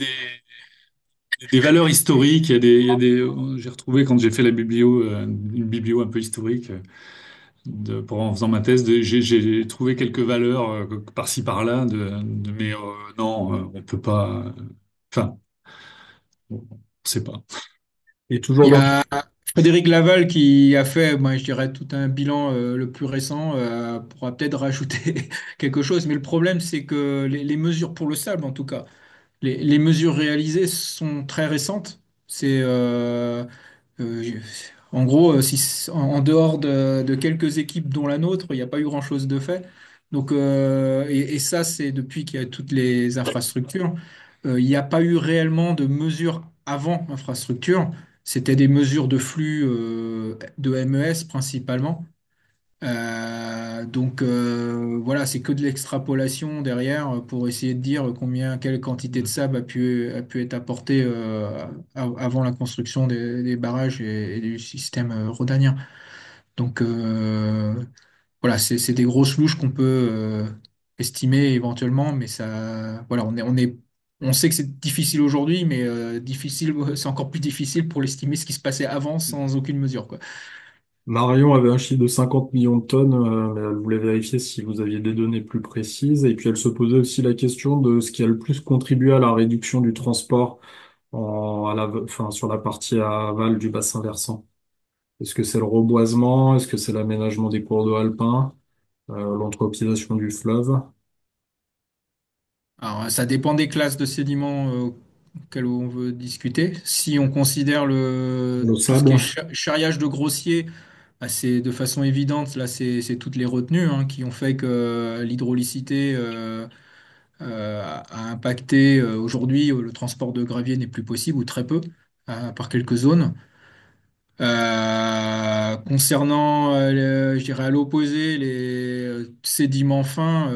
des valeurs historiques, j'ai retrouvé quand j'ai fait une biblio un peu historique en faisant ma thèse, j'ai trouvé quelques valeurs par-ci par-là, mais non, on peut pas, enfin, on sait pas. et toujours Il y dans... a Frédéric Laval qui a fait, moi, je dirais, tout un bilan le plus récent, pourra peut-être rajouter quelque chose, mais le problème, c'est que les mesures pour le sable, en tout cas, les mesures réalisées sont très récentes. C'est euh, en gros, si, en dehors de quelques équipes dont la nôtre, il n'y a pas eu grand-chose de fait. Donc, et ça, c'est depuis qu'il y a toutes les infrastructures. Il n'y a pas eu réellement de mesures avant infrastructure. C'était des mesures de flux de MES principalement. Voilà, c'est que de l'extrapolation derrière pour essayer de dire quelle quantité de sable a pu être apportée avant la construction des barrages et du système rhodanien. Donc voilà, c'est des grosses louches qu'on peut estimer éventuellement, mais ça, voilà, on sait que c'est difficile aujourd'hui, mais difficile, c'est encore plus difficile pour l'estimer ce qui se passait avant sans aucune mesure, quoi. Marion avait un chiffre de 50 millions de tonnes, mais elle voulait vérifier si vous aviez des données plus précises. Et puis elle se posait aussi la question de ce qui a le plus contribué à la réduction du transport enfin, sur la partie aval du bassin versant. Est-ce que c'est le reboisement? Est-ce que c'est l'aménagement des cours d'eau alpins? L'anthropisation du fleuve? Alors, ça dépend des classes de sédiments auxquelles on veut discuter. Si on considère Le tout ce qui sable? est charriage de grossier, bah, c'est de façon évidente, là, c'est toutes les retenues hein, qui ont fait que l'hydraulicité a impacté. Aujourd'hui, le transport de gravier n'est plus possible ou très peu, par quelques zones. Concernant, je dirais à l'opposé, les sédiments fins,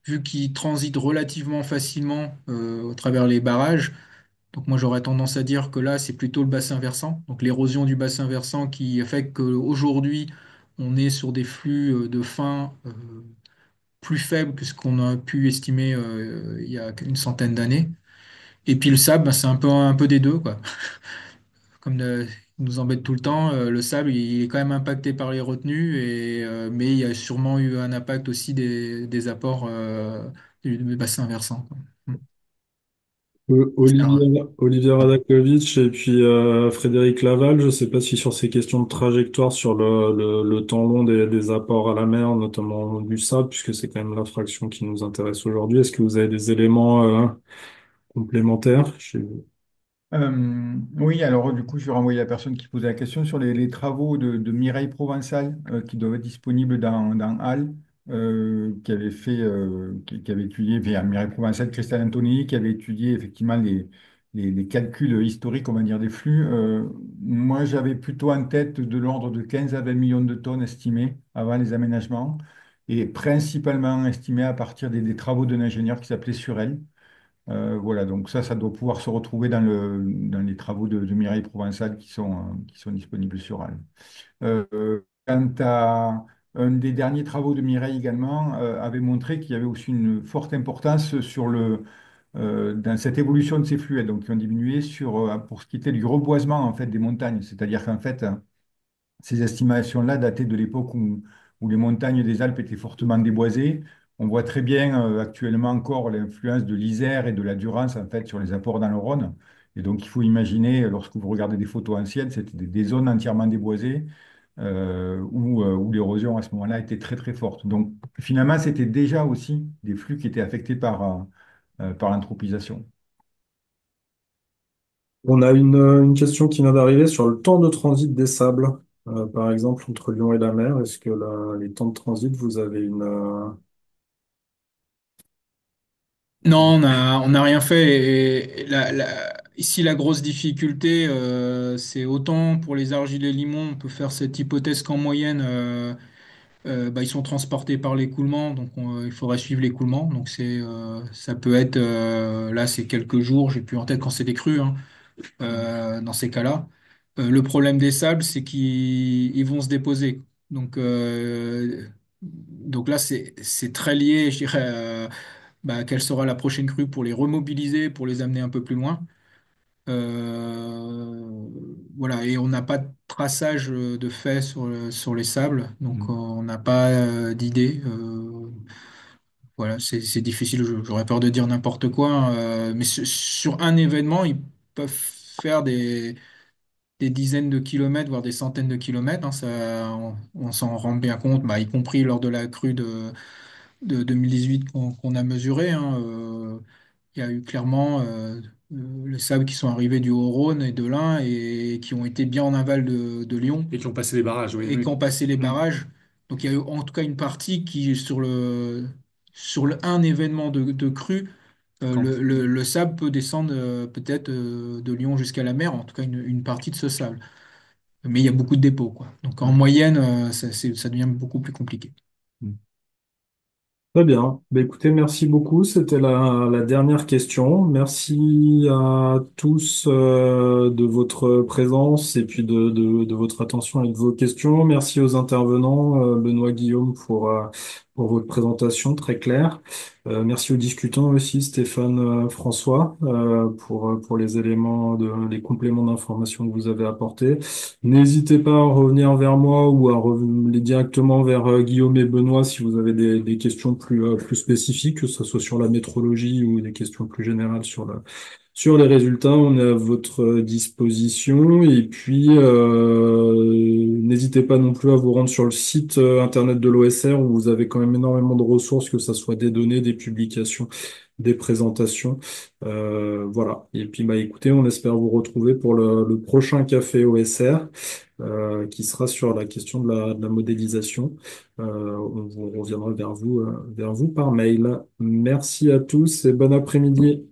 vu qu'ils transitent relativement facilement au travers les barrages, donc moi j'aurais tendance à dire que là c'est plutôt le bassin versant, donc l'érosion du bassin versant qui fait qu'aujourd'hui on est sur des flux de fin plus faibles que ce qu'on a pu estimer il y a une centaine d'années. Et puis le sable, ben, c'est un peu des deux, quoi. Comme il nous embête tout le temps, le sable, il est quand même impacté par les retenues, mais il y a sûrement eu un impact aussi des apports du bassin versant, quoi. Mm. Alors, Olivier Radakovich et puis Frédéric Laval, je ne sais pas si sur ces questions de trajectoire sur le temps long des apports à la mer, notamment du sable, puisque c'est quand même la fraction qui nous intéresse aujourd'hui, est-ce que vous avez des éléments complémentaires? Oui, alors du coup, je vais renvoyer la personne qui posait la question sur les travaux de Mireille Provençal qui doivent être disponibles dans Halle, qui avait étudié, via Mireille Provençal, Christelle Antonelli, qui avait étudié effectivement les calculs historiques, on va dire, des flux. Moi, j'avais plutôt en tête de l'ordre de 15 à 20 millions de tonnes estimées avant les aménagements, et principalement estimées à partir des travaux d'un ingénieur qui s'appelait Surel. Voilà, donc ça doit pouvoir se retrouver dans les travaux de Mireille Provençal qui sont disponibles sur Alm. Quant à un des derniers travaux de Mireille également, avait montré qu'il y avait aussi une forte importance dans cette évolution de ces flux, donc qui ont diminué pour ce qui était du reboisement en fait, des montagnes. C'est-à-dire qu'en fait, ces estimations-là dataient de l'époque où les montagnes des Alpes étaient fortement déboisées. On voit très bien actuellement encore l'influence de l'Isère et de la Durance en fait, sur les apports dans le Rhône. Et donc il faut imaginer, lorsque vous regardez des photos anciennes, c'était des zones entièrement déboisées où l'érosion à ce moment-là était très très forte. Donc finalement, c'était déjà aussi des flux qui étaient affectés par l'anthropisation. On a une question qui vient d'arriver sur le temps de transit des sables, par exemple entre Lyon et la mer. Est-ce que les temps de transit, vous avez non, on n'a rien fait. Et ici, la grosse difficulté, c'est autant pour les argiles et limons, on peut faire cette hypothèse qu'en moyenne, bah, ils sont transportés par l'écoulement, donc il faudrait suivre l'écoulement. Donc ça peut être, là, c'est quelques jours, j'ai plus en tête quand c'est des crues, hein, dans ces cas-là. Le problème des sables, c'est qu'ils vont se déposer. Donc là, c'est très lié, je dirais, bah, quelle sera la prochaine crue pour les remobiliser, pour les amener un peu plus loin. Euh, voilà, et on n'a pas de traçage de fait sur les sables, donc on n'a pas d'idée. Voilà, c'est difficile, j'aurais peur de dire n'importe quoi, hein, mais sur un événement, ils peuvent faire des dizaines de kilomètres, voire des centaines de kilomètres, hein, ça, on s'en rend bien compte, bah, y compris lors de la crue de 2018 qu'on a mesuré, hein, il y a eu clairement les sables qui sont arrivés du Haut-Rhône et de l'Ain et qui ont été bien en aval de Lyon Et qui ont passé des barrages, oui, et qui oui. ont passé les Mm. barrages. Donc il y a eu en tout cas une partie qui, un événement de crue, Quand- le sable peut descendre peut-être de Lyon jusqu'à la mer, en tout cas une partie de ce sable. Mais il y a beaucoup de dépôts, quoi. Donc en ouais. moyenne, ça devient beaucoup plus compliqué. Mm. Très bien. Bah, écoutez, merci beaucoup. C'était la dernière question. Merci à tous de votre présence et puis de votre attention et de vos questions. Merci aux intervenants, Benoît Guillaume, pour pour votre présentation très claire. Merci aux discutants aussi, Stéphane, François, pour les éléments, les compléments d'information que vous avez apportés. N'hésitez pas à revenir vers moi ou à revenir directement vers Guillaume et Benoît si vous avez des questions plus spécifiques, que ce soit sur la métrologie ou des questions plus générales sur les résultats. On est à votre disposition. Et puis, n'hésitez pas non plus à vous rendre sur le site internet de l'OSR où vous avez quand même énormément de ressources, que ce soit des données, des publications, des présentations. Voilà. Et puis, bah, écoutez, on espère vous retrouver pour le prochain café OSR. Qui sera sur la question de la modélisation. On reviendra vers vous par mail. Merci à tous et bon après-midi.